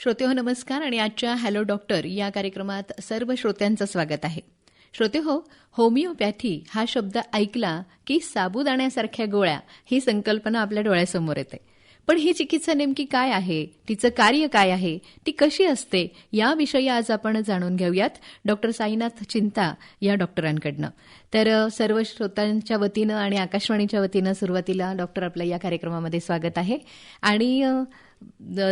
श्रोतेहो नमस्कार आणि आजच्या हॅलो डॉक्टर या कार्यक्रमात सर्व श्रोत्यांचं स्वागत आहे. श्रोतेहो, होमिओपॅथी हा शब्द ऐकला की साबुदाण्यासारख्या गोळ्या ही संकल्पना आपल्या डोळ्यासमोर येते. पण ही चिकित्सा नेमकी काय आहे, तिचं कार्य काय आहे, ती कशी असते, याविषयी आज आपण जाणून घेऊयात डॉक्टर साईनाथ चिंता या डॉक्टरांकडनं. तर सर्व श्रोत्यांच्या वतीनं आणि आकाशवाणीच्या वतीनं सुरुवातीला डॉक्टर आपल्या या कार्यक्रमामध्ये स्वागत आहे. आणि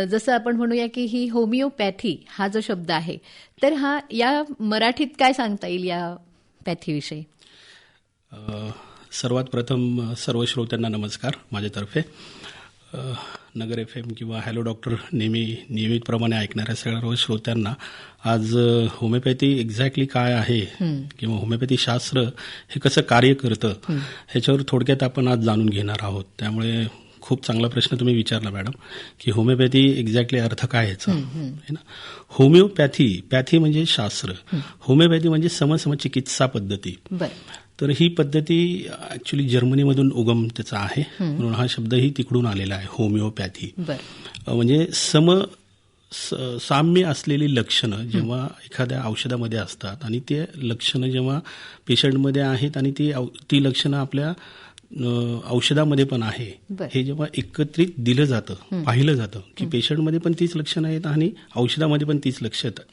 जसं आपण म्हणूया की ही होमिओपॅथी हा जो शब्द आहे, तर हा या मराठीत काय सांगता येईल या पॅथीविषयी? सर्वात प्रथम सर्व श्रोत्यांना नमस्कार माझ्यातर्फे. नगर FM किंवा हॅलो डॉक्टर नियमितप्रमाणे ऐकणाऱ्या सर्व श्रोत्यांना आज होमिओपॅथी एक्झॅक्टली काय आहे किंवा होमिओपॅथी शास्त्र हे कसं कार्य करतं ह्याच्यावर थोडक्यात आपण आज जाणून घेणार आहोत. त्यामुळे खूप चांगला प्रश्न तुम्ही विचारला मॅडम, की होमिओपॅथी एक्झॅक्टली अर्थ काय याचा आहे ना. होमिओपॅथी म्हणजे शास्त्र, होमिओपॅथी म्हणजे चिकित्सा पद्धती. तर ही पद्धती ऍक्च्युली जर्मनीमधून उगम त्याचा आहे, म्हणून हा शब्दही तिकडून आलेला आहे होमिओपॅथी. म्हणजे साम्य असलेली लक्षणं जेव्हा एखाद्या औषधामध्ये असतात आणि ते लक्षणं जेव्हा पेशंटमध्ये आहेत आणि ती लक्षणं आपल्या औषधामध्ये पण आहे, हे जेव्हा एकत्रित दिलं जातं, पाहिलं जातं की पेशंटमध्ये पण तीच लक्षणं आहेत आणि औषधामध्ये पण तीच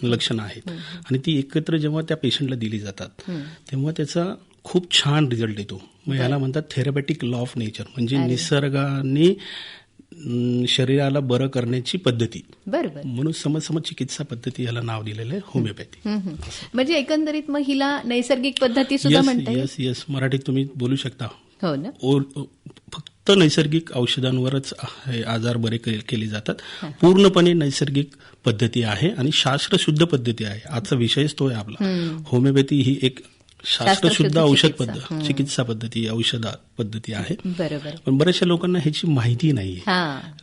लक्षणं आहेत आणि ती एकत्र जेव्हा त्या पेशंटला दिली जातात तेव्हा त्याचा खूप छान रिझल्ट येतो. मग याला म्हणतात थेरपॅटिक लॉ ऑफ नेचर, म्हणजे निसर्गाने शरीराला बरं करण्याची पद्धती. बरोबर, म्हणून समज चिकित्सा पद्धती याला नाव दिलेलं आहे होमिओपॅथी. म्हणजे एकंदरीत मग हिला नैसर्गिक पद्धती सुद्धा म्हणतात. येस, मराठीत तुम्ही बोलू शकता. हो ना. फक्त नैसर्गिक औषधांवरच आजार बरे केले जातात. पूर्णपणे नैसर्गिक पद्धती आहे आणि शास्त्रशुद्ध पद्धती आहे. आजचा विषयच तो आहे आपला. होमिओपॅथी ही एक शास्त्रशुद्ध औषध पद्धती, चिकित्सा पद्धती, औषध पद्धती आहे. बरोबर. पण बऱ्याचशा लोकांना ह्याची माहिती नाहीये.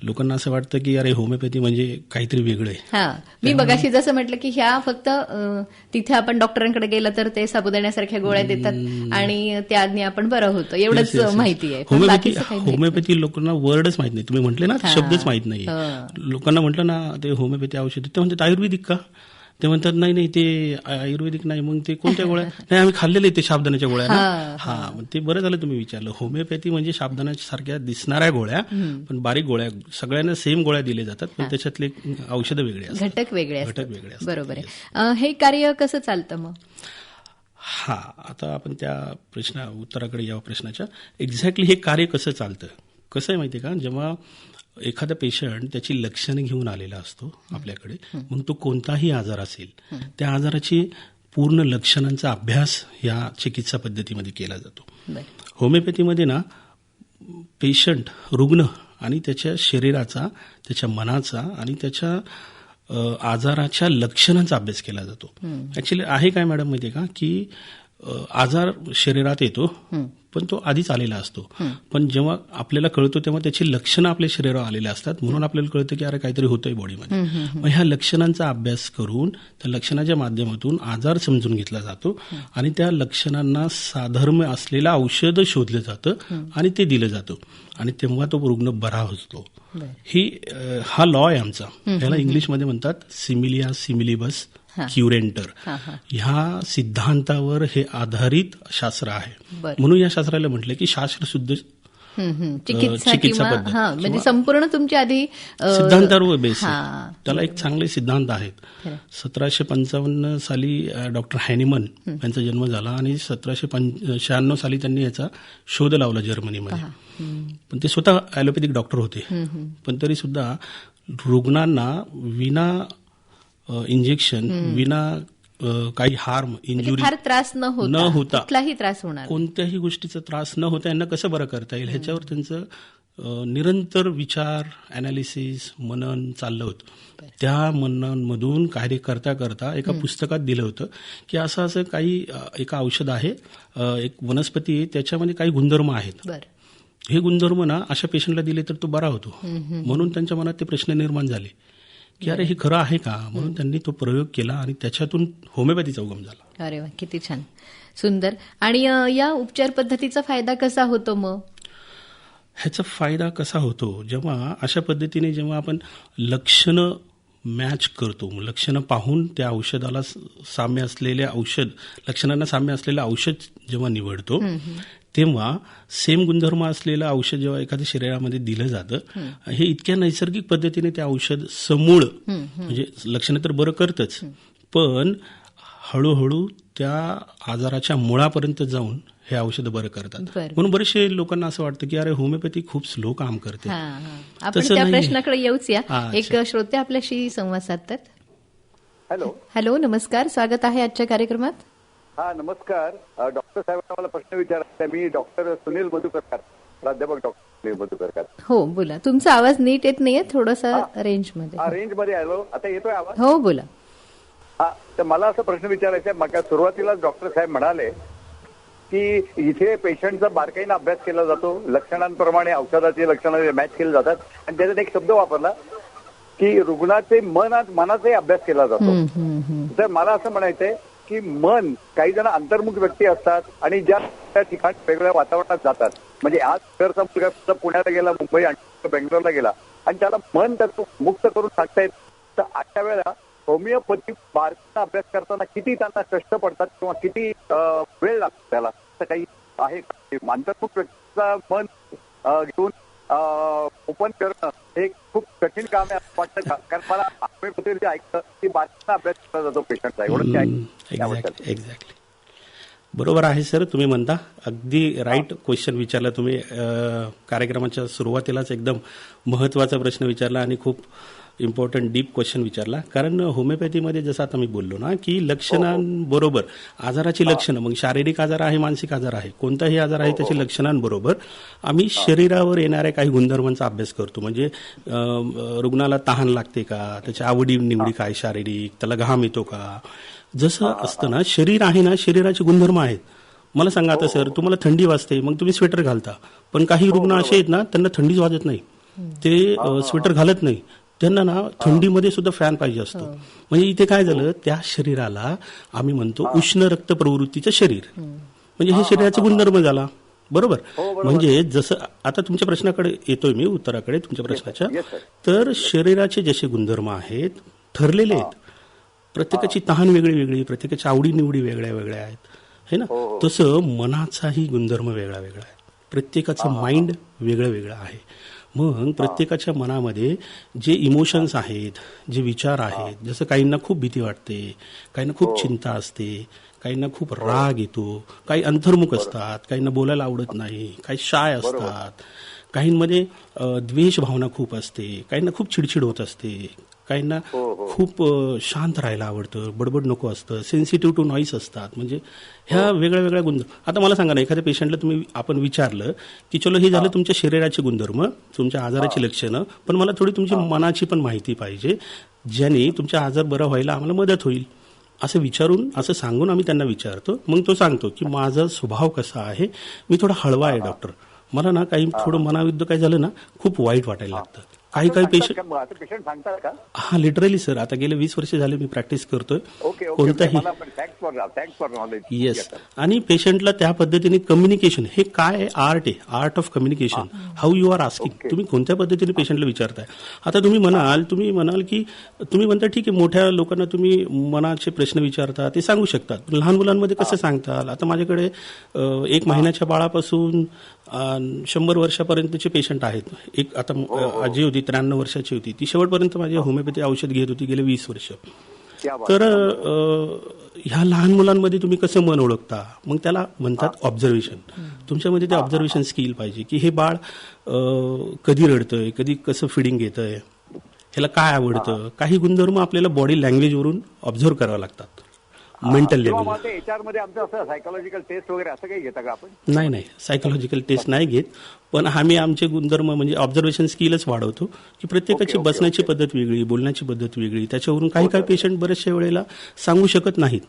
लोकांना असं वाटतं की अरे होमिओपॅथी म्हणजे काहीतरी वेगळं आहे. मी मगाशी जसं म्हटलं की ह्या फक्त तिथे आपण डॉक्टरांकडे गेलं तर ते साबुदाण्यासारख्या गोळ्या देतात आणि त्याने आपण बरं होतं, एवढंच माहिती आहे. होमिओपॅथी लोकांना वर्डच माहित नाही. तुम्ही म्हटले ना, शब्दच माहित नाही. लोकांना म्हटलं ना ते होमिओपॅथी औषध, ते म्हणतात आयुर्वेदिक का? ते म्हणतात नाही ते आयुर्वेदिक नाही. मग ते कोणत्या गोळ्या? नाही, आम्ही खाल्लेले ते साबुदाण्याच्या गोळ्या ना. मग ते बरं झालं तुम्ही विचारलं. होमिओपॅथी म्हणजे साबुदाण्याच्या सारख्या दिसणाऱ्या गोळ्या, पण बारीक गोळ्या, सगळ्यांना सेम गोळ्या दिल्या जातात, पण त्याच्यातले औषधं वेगळे असतात, घटक वेगळे असतात. बरोबर आहे. हे कार्य कसं चालतं मग? आता आपण त्या उत्तराकडे या प्रश्नाच्या एक्झॅक्टली हे कार्य कसं चालतं. कसं आहे माहितीये का, जेव्हा एखादा पेशंट त्याची लक्षणं घेऊन आलेला असतो आपल्याकडे, मग तो कोणताही आजार असेल, त्या आजाराची पूर्ण लक्षणांचा अभ्यास या चिकित्सा पद्धतीमध्ये केला जातो. होमिओपॅथीमध्ये ना पेशंट, रुग्ण आणि त्याच्या शरीराचा, त्याच्या मनाचा आणि त्याच्या आजाराच्या लक्षणांचा अभ्यास केला जातो. ऍक्च्युली आहे काय मॅडम माहितीये का, की आजार शरीरात येतो पण तो आधीच आलेला असतो, पण जेव्हा आपल्याला कळतो तेव्हा त्याची लक्षणं आपल्या शरीरावर आलेली असतात, म्हणून आपल्याला कळतं की अरे काहीतरी होतंय बॉडीमध्ये. मग ह्या लक्षणांचा अभ्यास करून त्या लक्षणाच्या माध्यमातून आजार समजून घेतला जातो आणि त्या लक्षणांना साधर्म्य असलेलं औषध शोधलं जातं आणि ते दिलं जातं आणि तेव्हा तो रुग्ण बरा होतो. हा लॉ आहे आमचा. याला इंग्लिशमध्ये म्हणतात सिमिलिया सिमिलिबस क्युरेंटर. ह्या सिद्धांतावर हे आधारित शास्त्र आहे, म्हणून या शास्त्राला म्हटलं की शास्त्रशुद्ध चिकित्सा पद्धती, म्हणजे संपूर्ण तुमच्या आधी सिद्धांतावर बेस आहे. त्याला एक चांगले सिद्धांत आहेत. 1755 साली डॉक्टर हॅनिमन यांचा जन्म झाला आणि 1796 साली त्यांनी याचा शोध लावला जर्मनीमध्ये. पण ते स्वतः ॲलोपॅथिक डॉक्टर होते, पण तरी सुद्धा रुग्णांना विना इंजेक्शन, विना काही हार्म, इंजुरी, त्रास न होता, कुठलाही त्रास होणार, कोणत्याही गोष्टीचा त्रास न होता यांना कसं बरं करता येईल ह्याच्यावर त्यांचं निरंतर विचार, अनालिसिस, मनन चाललं होतं. त्या मननांमधून कार्य करता करता एका पुस्तकात दिलं होतं की असं काही एका औषध आहे, एक वनस्पती आहे, त्याच्यामध्ये काही गुणधर्म आहेत. हे गुणधर्म ना अशा पेशंटला दिले तर तो बरा होतो. म्हणून त्यांच्या मनात ते प्रश्न निर्माण झाले की अरे हे खरं आहे का, म्हणून त्यांनी तो प्रयोग केला आणि त्याच्यातून होमिओपॅथीचा उगम झाला. अरे वा, किती छान, सुंदर. आणि या उपचार पद्धतीचा फायदा कसा होतो मग? ह्याचा फायदा कसा होतो, जेव्हा अशा पद्धतीने जेव्हा आपण लक्षणं मॅच करतो. लक्षणं पाहून त्या औषधाला साम्य असलेले औषध, लक्षणांना साम्य असलेलं औषध जेव्हा निवडतो तेव्हा सेम गुणधर्म असलेलं औषध जेव्हा एखाद्या शरीरामध्ये दिलं जातं, हे इतक्या नैसर्गिक पद्धतीने ते औषध समूळ म्हणजे लक्षणं तर बरं करतच, पण हळूहळू त्या आजाराच्या मुळापर्यंत जाऊन हे औषधं बरं करतात. म्हणून बरेचसे लोकांना असं वाटतं की अरे होमिओपॅथी खूप स्लो काम करते. आपण त्या प्रश्नाकडे येऊच या. एक श्रोते आपल्याशी संवाद साधतात. हॅलो, नमस्कार, स्वागत आहे आजच्या कार्यक्रमात. हा, नमस्कार. डॉक्टर साहेबांना मला प्रश्न विचारायचा. मी डॉक्टर सुनील मधुकरकर, प्राध्यापक डॉक्टर सुनील मधुकरकर. हो, बोला. तुमचा आवाज नीट येत नाहीये, थोडासा रेंजमध्ये. रेंजमध्ये आलो. आता येतोय आवाज? हो, बोला. हा, तर मला असा प्रश्न विचारायचा आहे. मग सुरुवातीलाच डॉक्टर साहेब म्हणाले की इथे पेशंटचा बारकाईने अभ्यास केला जातो, लक्षणांप्रमाणे औषधाची लक्षणं मॅच केली जातात, आणि त्याच्यात एक शब्द वापरला की रुग्णाचे मनाचाही अभ्यास केला जातो. तर मला असं म्हणायचंय की मन, काही जण अंतर्मुख व्यक्ती असतात आणि ज्या त्या ठिकाणी वेगळ्या वातावरणात जातात. म्हणजे आज शहरचा मुलगा पुण्याला गेला, मुंबई आणि बेंगलोरला गेला, आणि त्याला मन त्याचं मुक्त करून सांगता येत. तर अशा वेळेला होमिओपॅथी बारकाईने अभ्यास करताना किती त्यांना कष्ट पडतात किंवा किती वेळ लागतो त्याला, असं काही आहे? अंतर्मुख व्यक्तीचा मन घेऊन ओपन करणं हे खूप कठीण काम आहे असं वाटतं का? कारण मला होमिओपॅथी ऐकतं की बारकाईने अभ्यास केला जातो पेशंटचा, एवढं एक्झॅक्टली बरोबर आहे सर. तुम्ही म्हणता अगदी राईट क्वेश्चन विचारला तुम्ही. कार्यक्रमाच्या सुरुवातीलाच एकदम महत्वाचा प्रश्न विचारला आणि खूप इम्पॉर्टंट डीप क्वेश्चन विचारला. कारण होमिओपॅथीमध्ये जसं आता मी बोललो ना की लक्षणांबरोबर आजाराची लक्षणं, मग शारीरिक आजार आहे, मानसिक आजार आहे, कोणताही आजार आहे, त्याच्या लक्षणांबरोबर आम्ही शरीरावर येणाऱ्या काही गुणधर्मांचा अभ्यास करतो. म्हणजे रुग्णाला तहान लागते का, त्याच्या आवडी निवडी काय शारीरिक, त्याला घाम येतो का. जसं असतं ना, शरीर आहे ना, शरीराचे गुणधर्म आहेत. मला सांगा आता सर, तुम्हाला थंडी वाजते, मग तुम्ही स्वेटर घालता, पण काही रुग्ण असे आहेत ना त्यांना थंडीच वाजत नाही, ते स्वेटर घालत नाही, त्यांना ना थंडीमध्ये सुद्धा फॅन पाहिजे असतो. म्हणजे इथे काय झालं, त्या शरीराला आम्ही म्हणतो उष्ण रक्त प्रवृत्तीचं शरीर, म्हणजे हे शरीराचा गुणधर्म झाला. बरोबर. म्हणजे जसं आता तुमच्या प्रश्नाकडे येतोय मी, उत्तराकडे तुमच्या प्रश्नाच्या. तर शरीराचे जसे गुणधर्म आहेत ठरलेले आहेत, प्रत्येकाची तहान वेगळी वेगळी, प्रत्येकाच्या आवडी निवडी वेगळ्या वेगळ्या आहेत, है ना. तसं मनाचाही गुणधर्म वेगळा वेगळा आहे, प्रत्येकाचं माइंड वेगळं वेगळं आहे. मग प्रत्येकाच्या मनामध्ये जे इमोशन्स आहेत, जे विचार आहेत, जसं काहींना खूप भीती वाटते, काहींना खूप चिंता असते, काहींना खूप राग येतो, काही अंतर्मुख असतात, काहींना बोलायला आवडत नाही, काही शाय असतात, काहींमध्ये द्वेष भावना खूप असते, काहींना खूप चिडचिड होत असते, काहींना खूप शांत राहायला आवडतं, बडबड नको असतं, सेन्सिटिव्ह टू नॉईस असतात. म्हणजे ह्या वेगळ्या वेगळ्या गुणधर्म. आता मला सांगा ना, एखाद्या पेशंटला आपण विचारलं की चलो हे झालं तुमच्या शरीराचे गुणधर्म, तुमच्या आजाराची लक्षणं, पण मला थोडी तुमची मनाची पण माहिती पाहिजे, ज्याने तुमचा आजार बरा व्हायला आम्हाला मदत होईल. असं विचारून, असं सांगून आम्ही त्यांना विचारतो. मग तो सांगतो की माझा स्वभाव कसा आहे, मी थोडा हळवा आहे डॉक्टर, मला ना काही थोडं मनाविरुद्ध काय झालं ना खूप वाईट वाटायला लागतं. काही पेशंट सांगतात का? हा, लिटरली सर, आता गेले 20 वर्ष झाले मी प्रॅक्टिस करतोय. कोणताही येस. आणि पेशंटला त्या पद्धतीने कम्युनिकेशन, हे काय आर्ट आहे, art of communication, how you are asking, तुम्ही कोणत्या पद्धतीने पेशंटला विचारताय. आता तुम्ही म्हणाल की तुम्ही म्हणता ठीक आहे, मोठ्या लोकांना तुम्ही मनाचे प्रश्न विचारता, ते सांगू शकतात, पण लहान मुलांमध्ये कसं सांगताल. आता माझ्याकडे 1 महिन्याच्या बाळापासून 100 वर्षापर्यंतचे पेशंट आहेत. एक आता आजी होती, 93 वर्षाची होती, ती शेवटपर्यंत माझी होमिओपॅथी औषध घेत होती गेले 20 वर्ष. तर ह्या लहान मुलांमध्ये तुम्ही कसं मन ओळखता, मग त्याला म्हणतात ऑब्झर्वेशन. तुमच्यामध्ये ते ऑब्झर्वेशन स्किल पाहिजे की हे बाळ कधी रडतंय, कधी कसं फिडिंग घेतंय, ह्याला काय आवडतं. काही गुणधर्म आपल्याला बॉडी लँग्वेजवरून ऑब्झर्व्ह करावं लागतात, मेंटल लेवल. याच्यामध्ये आमचं असं सायकोलॉजिकल टेस्ट वगैरे असं काही घेता का आपण? नाही, सायकोलॉजिकल टेस्ट नाही घेत, पण आम्ही आमचे गुणधर्म म्हणजे ऑब्झर्वेशन स्किलच वाढवतो की प्रत्येकाची बसण्याची पद्धत वेगळी, बोलण्याची पद्धत वेगळी, त्याच्यावरून काही पेशंट बरेचशा वेळेला सांगू शकत नाहीत.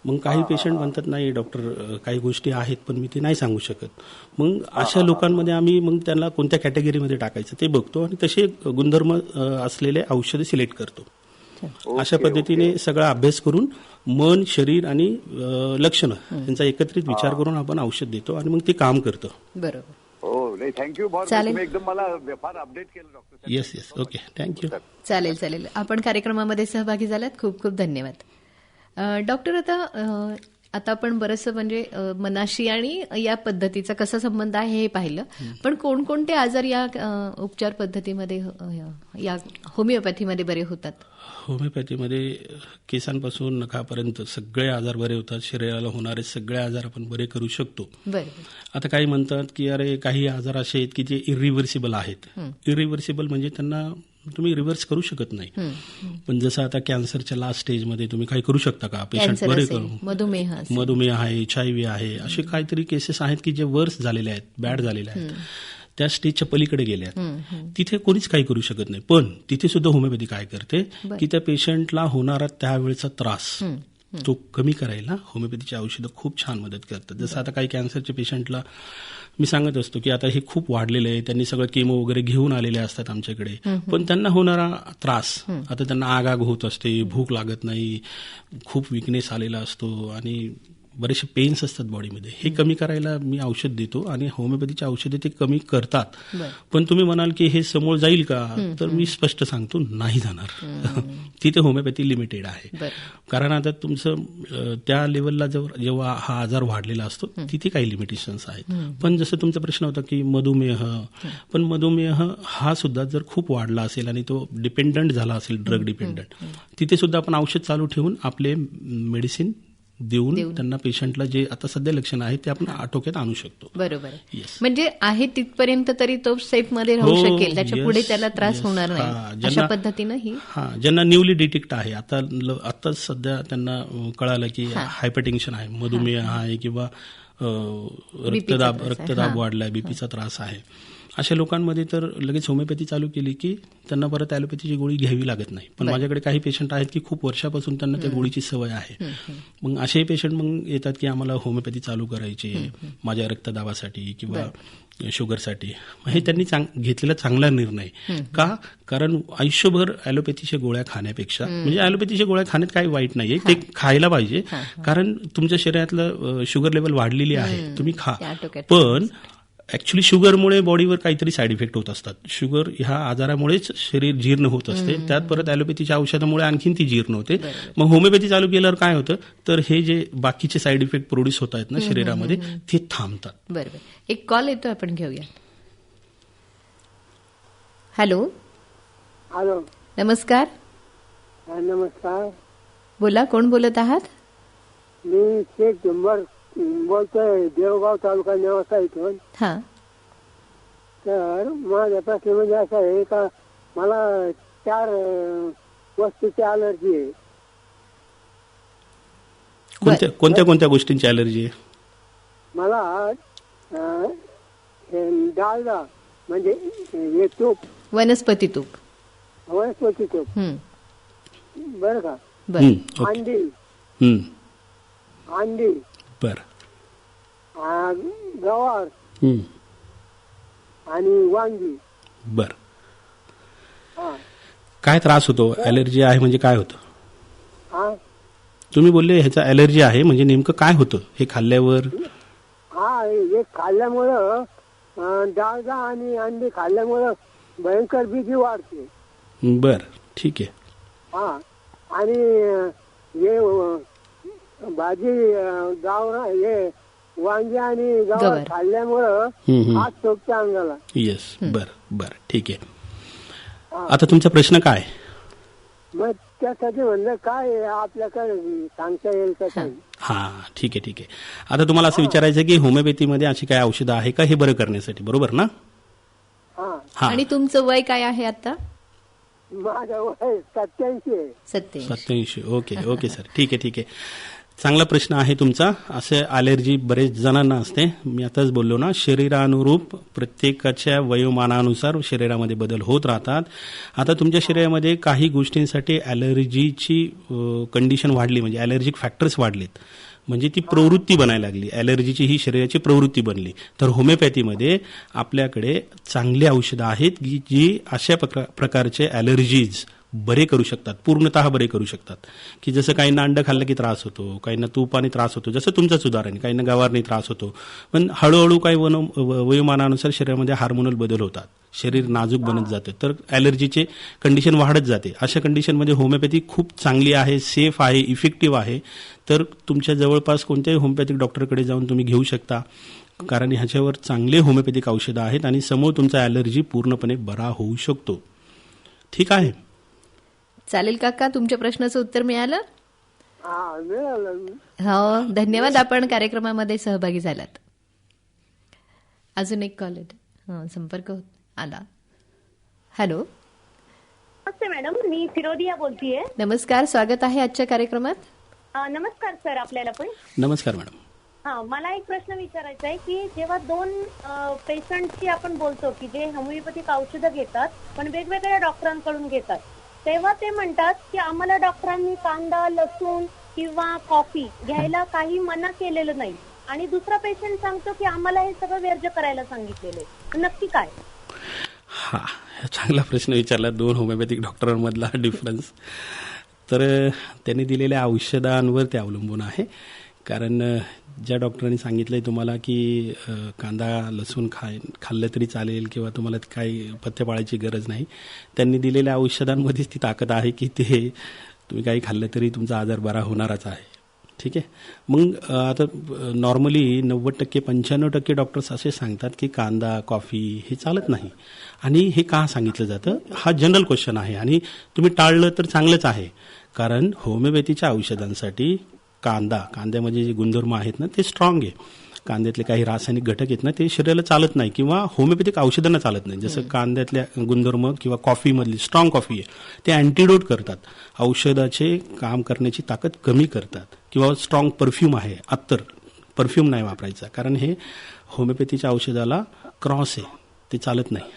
मग काही पेशंट म्हणतात नाही डॉक्टर, काही गोष्टी आहेत पण मी ते नाही सांगू शकत. मग अशा लोकांमध्ये आम्ही मग त्यांना कोणत्या कॅटेगरीमध्ये टाकायचं ते बघतो आणि तसे गुणधर्म असलेले औषधं सिलेक्ट करतो. अशा पद्धतीने सगळा अभ्यास करून मन, शरीर आणि लक्षणं यांचा एकत्रित विचार करून आपण औषध देतो आणि मग ते काम करतं. बरोबर. हो, थँक्यू फॉर चालेल. तुम्ही एकदम मला फार अपडेट केलं डॉक्टर साहेब. Yes yes okay thank you. चालेल चालेल. आपण कार्यक्रमामध्ये सहभागी झालात, खूप खूप धन्यवाद. डॉक्टर, आता आपण बरंचसं म्हणजे मनाशी आणि या पद्धतीचा कसा संबंध आहे हे पाहिलं, पण कोणकोणते आजार या उपचार पद्धतीमध्ये या होमिओपॅथीमध्ये बरे होतात? होमिओपॅथीमध्ये केसांपासून नखापर्यंत सगळे आजार बरे होतात. शरीराला होणारे सगळे आजार आपण बरे करू शकतो. बरं. आता काही म्हणतात की अरे काही आजार असे आहेत की जे इरिव्हर्सिबल आहेत. इरिव्हर्सिबल म्हणजे त्यांना तुम्ही रिव्हर्स करू शकत नाही. पण जसं आता कॅन्सरच्या लास्ट स्टेजमध्ये तुम्ही काही करू शकता का? पेशंट कॅन्सर बरे असेल, करू. मधुमेह असेल. मधुमेह आहे, HIV आहे, असे काहीतरी केसेस आहेत की जे वर्स झालेले आहेत, बॅड झालेले आहेत, त्या स्टेजच्या पलीकडे गेले आहेत. तिथे कोणीच काही करू शकत नाही. पण तिथे सुद्धा होमिओपॅथी काय करते की त्या पेशंटला होणारा त्यावेळेचा त्रास तो कमी करायला होमिओपॅथीची औषधं खूप छान मदत करतात. जसं आता काही कॅन्सरच्या पेशंटला मी सांगत असतो की आता हे खूप वाढलेलं आहे, त्यांनी सगळं केमो वगैरे घेऊन आलेले असतात आमच्याकडे, पण त्यांना होणारा त्रास, आता त्यांना आग होत असते, भूक लागत नाही, खूप विकनेस आलेला असतो आणि बरेचसे पेन्स असतात बॉडीमध्ये, हे कमी करायला मी औषध देतो आणि होमिओपॅथीची औषधे ते कमी करतात. पण तुम्ही म्हणाल की हे समोर जाईल का, तर मी स्पष्ट सांगतो नाही जाणार. तिथे होमिओपॅथी लिमिटेड आहे. कारण आता तुमचं त्या लेवलला जेव्हा हा आजार वाढलेला असतो तिथे काही लिमिटेशन्स आहेत. पण जसं तुमचा प्रश्न होता की मधुमेह, पण मधुमेह हा सुद्धा जर खूप वाढला असेल आणि तो डिपेंडंट झाला असेल, ड्रग डिपेंडंट, तिथे सुद्धा आपण औषध चालू ठेवून आपले मेडिसिन देऊन त्यांना पेशंटला जे आता सध्या लक्षण आहे ते आपण आटोक्यात आणू शकतो. बरोबर. म्हणजे आहे तिथपर्यंत तरी तो सेफ मध्ये राहू शकेल, त्याच्या पुढे त्याला त्रास होणार नाही, अशा पद्धतीनं ही. ज्यांना न्यूली डिटेक्ट आहे, आता सध्या त्यांना कळालं की हायपरटेन्शन आहे, मधुमेह आहे किंवा रक्तदाब वाढलाय, बीपीचा त्रास आहे, अशा लोकांमध्ये तर लगेच होमिओपॅथी चालू केली की त्यांना परत ॲलोपॅथीची गोळी घ्यावी लागत नाही. पण माझ्याकडे काही पेशंट आहेत की खूप वर्षापासून त्यांना त्या गोळीची सवय आहे. मग असे पेशंट मग येतात की आम्हाला होमिओपॅथी चालू करायची माझ्या रक्तदाबासाठी किंवा शुगरसाठी. हे त्यांनी घेतलेला चांगला निर्णय. का? कारण आयुष्यभर ॲलोपॅथीच्या गोळ्या खाण्यापेक्षा, म्हणजे ॲलोपॅथीच्या गोळ्या खाण्यात काही वाईट नाहीये, ते खायला पाहिजे, कारण तुमच्या शरीरातलं शुगर लेवल वाढलेली आहे, तुम्ही खा. पण ऍक्च्युली शुगरमुळे बॉडीवर काहीतरी साईड इफेक्ट होत असतात. शुगर ह्या आजारामुळेच शरीर जीर्ण होत असते, त्यात परत ॲलोपॅथीच्या औषधामुळे आणखीन ती जीर्ण होते. मग होमिओपॅथी चालू केल्यावर काय होतं, तर हे जे बाकीचे साईड इफेक्ट प्रोड्यूस होत आहेत ना शरीरामध्ये, ते थांबतात. बरोबर. एक कॉल येतो, आपण घेऊया. हॅलो. हॅलो. नमस्कार. नमस्कार. बोला, कोण बोलत आहात? मी शेख झुंबर बोलतोय, देवगाव तालुका नेवासा इथून. हा. तर माझा प्रश्न म्हणजे असा आहे का, मला 4 वस्तूची अलर्जी आहे. कोणत्या कोणत्या गोष्टींची अलर्जी आहे? मला डालडा म्हणजे हे तूप, वनस्पती तूप. वनस्पती तूप, बरं का, अंडी, बर, गवार आणि वांगी. बर. काय त्रास होतो? ॲलर्जी आहे म्हणजे काय होतं? तुम्ही बोलले ह्याचा ॲलर्जी आहे म्हणजे नेमकं काय होतं हे खाल्ल्यावर? हे खाल्ल्यामुळं डाळ आणि अंडी खाल्ल्यामुळं भयंकर भीती वाढते. बर, ठीक आहे. आणि हे भाजी हे वांगी आणि गवार खाल्ल्यामुळं हात सोपच्या अंगाला. येस, बर, ठीक आहे. आता तुमचा प्रश्न काय? मग त्यासाठी म्हणलं काय आपल्याकडे सांगता येईल का काही? ठीक आहे. आता तुम्हाला असं विचारायचं की होमिओपॅथीमध्ये अशी काय औषधं आहे का हे बरं करण्यासाठी, बरोबर ना? आणि तुमचं वय काय आहे आता? माझं वय 87. ओके सर, ठीक आहे. चांगला प्रश्न आहे तुमचा. असे ॲलर्जी बरेच जणांना असते. मी आताच बोललो ना, शरीरानुरूप प्रत्येकाच्या वयोमानानुसार शरीरामध्ये बदल होत राहतात. आता तुमच्या शरीरामध्ये काही गोष्टींसाठी ॲलर्जीची कंडिशन वाढली, म्हणजे ॲलर्जिक फॅक्टर्स वाढलेत, म्हणजे ती प्रवृत्ती बनायला लागली, ॲलर्जीची ही शरीराची प्रवृत्ती बनली. तर होमिओपॅथीमध्ये आपल्याकडे चांगली औषधं आहेत जी अशा प्रकारचे ॲलर्जीज बरे करू शकतात, पूर्णतः बरे करू शकतात. की जसं काहींना अंड खाल्लं की त्रास होतो, काहींना तुपाने त्रास होतो, जसं तुमचंच उदाहरण, काहींना गवारने त्रास होतो. पण हळूहळू काही वयोमानानुसार शरीरामध्ये हार्मोनल बदल होतात, शरीर नाजूक बनत जातं, तर ॲलर्जीचे कंडिशन वाढत जाते. अशा कंडिशनमध्ये होमिओपॅथी खूप चांगली आहे, सेफ आहे, इफेक्टिव्ह आहे. तर तुमच्या जवळपास कोणत्याही होमिओपॅथिक डॉक्टरकडे जाऊन तुम्ही घेऊ शकता, कारण ह्याच्यावर चांगले होमिओपॅथिक औषधं आहेत आणि समोर तुमचा ॲलर्जी पूर्णपणे बरा होऊ शकतो. ठीक आहे. चालेल काका, तुमच्या प्रश्नाचं उत्तर मिळालं? हा मिळालं. हो, धन्यवाद. आपण कार्यक्रमामध्ये सहभागी झालात. अजून एक कॉल आहे, संपर्क आला. हॅलो. नमस्ते मॅडम, मी फिरोदिया बोलतीये. नमस्कार, स्वागत आहे आजच्या कार्यक्रमात. नमस्कार सर, आपल्याला पण नमस्कार मॅडम. मला एक प्रश्न विचारायचा आहे की जेव्हा दोन पेशंटशी आपण बोलतो की जे होमिओपॅथिक औषधं घेतात पण वेगवेगळ्या डॉक्टरांकडून घेतात, तेव्हा ते म्हणतात की आम्हाला डॉक्टरांनी कांदा, लसूण किंवा कॉफी घ्यायला काही मना केलेलं नाही, आणि दुसरा पेशंट सांगतो की आम्हाला हे सगळं वर्ज्य करायला सांगितलेलं. नक्की काय? हा, चांगला प्रश्न विचारला. दोन होमिओपॅथिक डॉक्टरांमधला डिफरन्स. तर त्यांनी दिलेल्या औषधांवर ते अवलंबून आहे. कारण ज्या डॉक्टरांनी सांगितलं आहे तुम्हाला की कांदा लसूण खाल्लं तरी चालेल किंवा तुम्हाला काही पथ्य पाळायची गरज नाही, त्यांनी दिलेल्या औषधांमध्येच ती ताकद आहे की ते तुम्ही काही खाल्लं तरी तुमचा आजार बरा होणारच आहे. ठीक आहे. मग आता नॉर्मली 90% 95% डॉक्टर्स असे सांगतात की कांदा, कॉफी हे चालत नाही. आणि हे का सांगितलं जातं, हा जनरल क्वेश्चन आहे. आणि तुम्ही टाळलं तर चांगलंच आहे, कारण होमिओपॅथीच्या औषधांसाठी कांद्यामध्ये जे गुणधर्म आहेत ना ते स्ट्रॉंग आहे. कांद्यातले काही रासायनिक घटक आहेत ना ते शरीराला चालत नाही किंवा होमिओपॅथिक औषधांना चालत नाही. जसं कांद्यातल्या गुणधर्म किंवा कॉफीमधली स्ट्रॉंग कॉफी आहे ते अँटीडोट करतात, औषधाचे काम करण्याची ताकद कमी करतात. किंवा स्ट्रॉंग परफ्यूम आहे, अत्तर, परफ्यूम नाही वापरायचा, कारण हे होमिओपॅथीच्या औषधाला क्रॉस आहे, ते चालत नाही.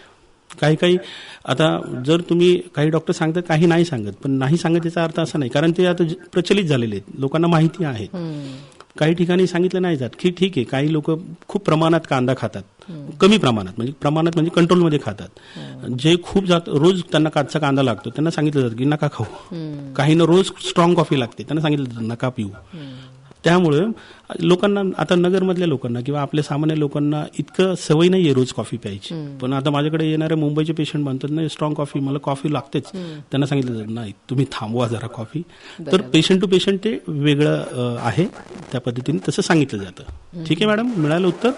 काही आता जर तुम्ही काही डॉक्टर सांगतात, काही नाही सांगत, पण नाही सांगत याचा अर्थ असा नाही, कारण ते आता प्रचलित झालेले आहेत, लोकांना माहिती आहे. काही ठिकाणी सांगितलं नाही जात की ठीक आहे, काही लोक खूप प्रमाणात कांदा खातात, कमी प्रमाणात म्हणजे कंट्रोलमध्ये खातात. जे खूप रोज त्यांना कच्चा कांदा लागतो, त्यांना सांगितलं जातं की नका खाऊ. काहींना रोज स्ट्रॉंग कॉफी लागते, त्यांना सांगितलं जातं नका पिऊ. त्यामुळे लोकांना, आता नगरमधल्या लोकांना किंवा आपल्या सामान्य लोकांना इतकं सवय नाहीये रोज कॉफी प्यायची. पण आता माझ्याकडे येणारे मुंबईचे पेशंट म्हणतात नाही स्ट्रॉंग कॉफी, मला कॉफी लागतेच. त्यांना सांगितलं जातं नाही तुम्ही थांबवा जरा कॉफी. तर पेशंट टू पेशंट ते वेगळं आहे, त्या पद्धतीने तसं सांगितलं जातं. ठीक आहे मॅडम, मिळालं उत्तर?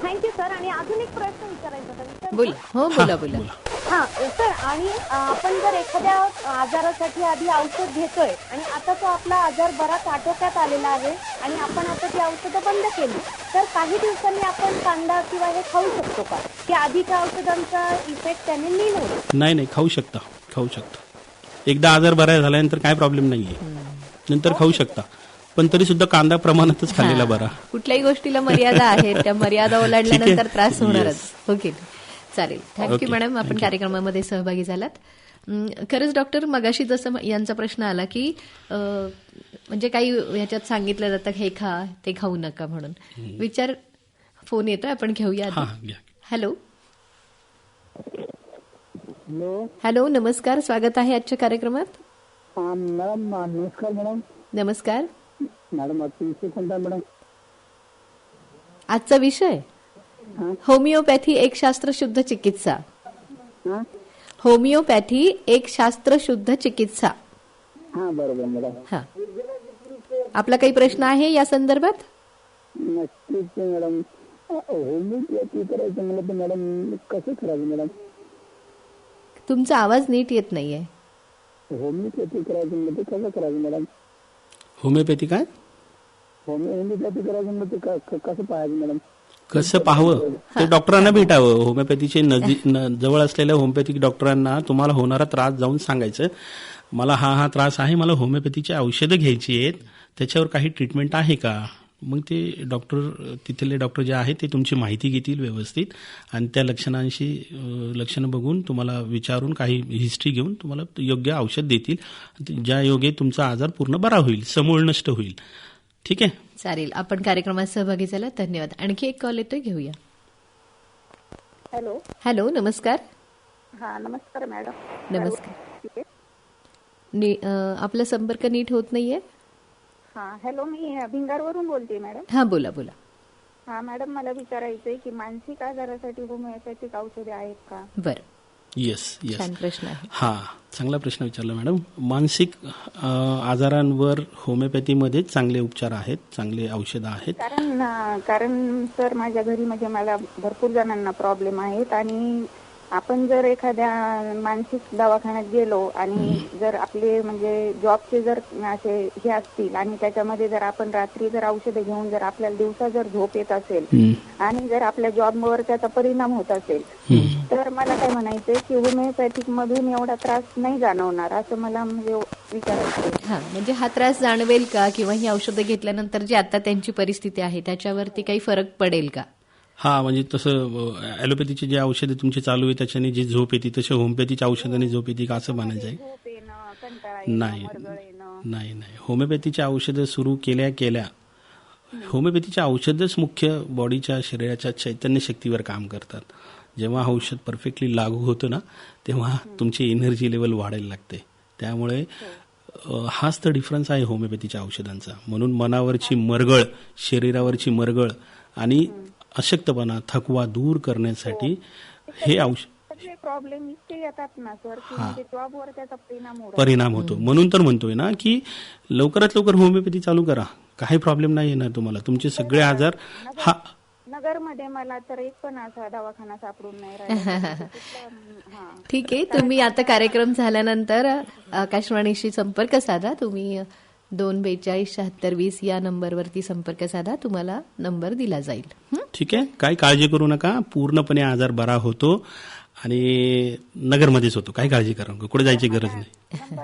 Thank you sir. आणि अजून एक प्रश्न विचारायचा होता. बोला. हो, बोला. सर, आणि आपण जर एखाद्या आजारासाठी आधी औषध घेतोय आणि आता तो आपला आजार बराच आटोक्यात आलेला आहे आणि आपण आता ती औषधं बंद केली, तर काही दिवसांनी आपण कांदा किंवा हे खाऊ शकतो का, की आधीच्या औषधांचा इफेक्ट त्याने नील होतो? नाही, खाऊ शकता. एकदा आजार बरा झाल्यानंतर काय प्रॉब्लेम नाहीये, नंतर खाऊ शकता. पण तरी सुद्धा कांदा प्रमाणातच खाल्लेला बरा. कुठल्याही गोष्टीला मर्यादा आहे, त्या मर्यादा ओलांडल्यानंतर त्रास होणारच. ओके, चालेल. थँक्यू मॅडम, आपण कार्यक्रमामध्ये सहभागी झालात. खरंच डॉक्टर, मगाशी जसं यांचा प्रश्न आला की म्हणजे काही ह्याच्यात सांगितलं जातं हे खा ते खाऊ नका म्हणून. फोन येतोय, आपण घेऊया. हॅलो. हॅलो, नमस्कार, स्वागत आहे आजच्या कार्यक्रमात. मॅडम नमस्कार. नमस्कार मॅडम, आजचा विषय कोणता मॅडम? आजचा विषय होमिओपॅथी एक शास्त्रशुद्ध चिकित्सा. होमिओपॅथी एक शास्त्रशुद्ध चिकित्सा. हा, बरोबर मॅडम. हा, आपला काही प्रश्न आहे या संदर्भात? नक्कीच मॅडम. होमिओपॅथी करायचं म्हणलं तर मॅडम कसं करायचं मॅडम? तुमचा आवाज नीट येत नाहीये. होमिओपॅथी करायचं म्हणलं तर कसं करायचं मॅडम? होमिओपॅथी काय? होमिओपॅथी करायचं म्हणलं तर कसं पाहायचं मॅडम? कसं पाहावं ते डॉक्टरांना भेटावं. होमिओपॅथीचे जवळ असलेल्या होमिओपॅथिक डॉक्टरांना तुम्हाला होणारा त्रास जाऊन सांगायचं, मला हा त्रास आहे, मला होमिओपॅथीची औषधं घ्यायची आहेत, त्याच्यावर काही ट्रीटमेंट आहे का? मग ते तिथले डॉक्टर जे आहेत ते तुमची माहिती घेतील व्यवस्थित आणि त्या लक्षणं बघून तुम्हाला विचारून काही हिस्ट्री घेऊन तुम्हाला योग्य औषध देतील, ज्या योगे तुमचा आजार पूर्ण बरा होईल, समूळ नष्ट होईल. ठीक आहे, चालेल. आपण कार्यक्रमात सहभागी झाला, धन्यवाद. आणखी एक कॉल येतोय, घेऊया. हॅलो. हॅलो, नमस्कार. नमस्कार मॅडम. नमस्कार. आपला संपर्क नीट होत नाहीये. हा हॅलो, मी भिंगारवरून बोलते मॅडम. हा, बोला बोला. हा मॅडम, मला विचारायचंय की मानसिक आजारासाठी होमिओपॅथिक औषधे आहेत का? बरं, येस येस, छान प्रश्न आहे. हा चांगला प्रश्न विचारला मॅडम. मानसिक आजारांवर होमिओपॅथीमध्ये चांगले उपचार आहेत, चांगले औषधं आहेत. कारण सर माझ्या घरी म्हणजे मला भरपूर जणांना प्रॉब्लेम आहेत आणि आपण जर एखाद्या मानसिक दवाखान्यात गेलो आणि जर आपले म्हणजे जॉबचे जर असे हे असतील आणि त्याच्यामध्ये जर आपण रात्री जर औषधे घेऊन जर आपल्याला दिवसा जर झोप येत असेल आणि जर आपल्या जॉबवर त्याचा परिणाम होत असेल तर मला काय म्हणायचंय की होमिओपॅथिक मधून एवढा त्रास नाही जाणवणार असं मला म्हणजे विचारायचंय. हा, म्हणजे हा त्रास जाणवेल का किंवा ही औषधं घेतल्यानंतर जी आता त्यांची परिस्थिती आहे त्याच्यावरती काही फरक पडेल का? हा, म्हणजे तसं ॲलोपॅथीचे जे औषधं तुमचे चालू आहे त्याच्याने जी झोप येते तसे होमिओपॅथीच्या औषधाने झोप येते का असं म्हणायचं आहे? झोप येणं, कंटाळा येणं, नाही मरगळ येणं. नाही नाही, होमिओपॅथीच्या औषधं सुरू केल्या होमिओपॅथीच्या औषधच मुख्य बॉडीच्या शरीराच्या चैतन्य शक्तीवर काम करतात. जेव्हा औषध परफेक्टली लागू होतं ना तेव्हा तुमची एनर्जी लेवल वाढायला लागते. त्यामुळे हाच तर डिफरन्स आहे होमिओपॅथीच्या औषधांचा. म्हणून मनावरची मरगळ, शरीरावरची मरगळ आणि अशक्तपणा, थकवा दूर करण्यासाठी हे औषध सगळे प्रॉब्लेम इतके येतात ना सर की म्हणजे जॉबवर त्याचा परिणाम होतो. म्हणून तर म्हणतोय ना की लवकरात लवकर होमिओपॅथी चालू करा, काही प्रॉब्लेम नाही येणार तुम्हाला. तुमचे सगळे आजार हा नगरमध्ये मला तर एक पण असा दवाखाना सापडून नाही राहिला. ठीक आहे, तुम्ही आता कार्यक्रम झाल्यानंतर आकाशवाणीशी संपर्क साधा. तुम्ही 2427620 या नंबरवरती संपर्क साधा, तुम्हाला नंबर दिला जाईल. ठीक आहे, काही काळजी करू नका, पूर्णपणे आजार बरा होतो आणि नगरमध्येच होतो. काही काळजी करू नका, कुठे जायची गरज नाही.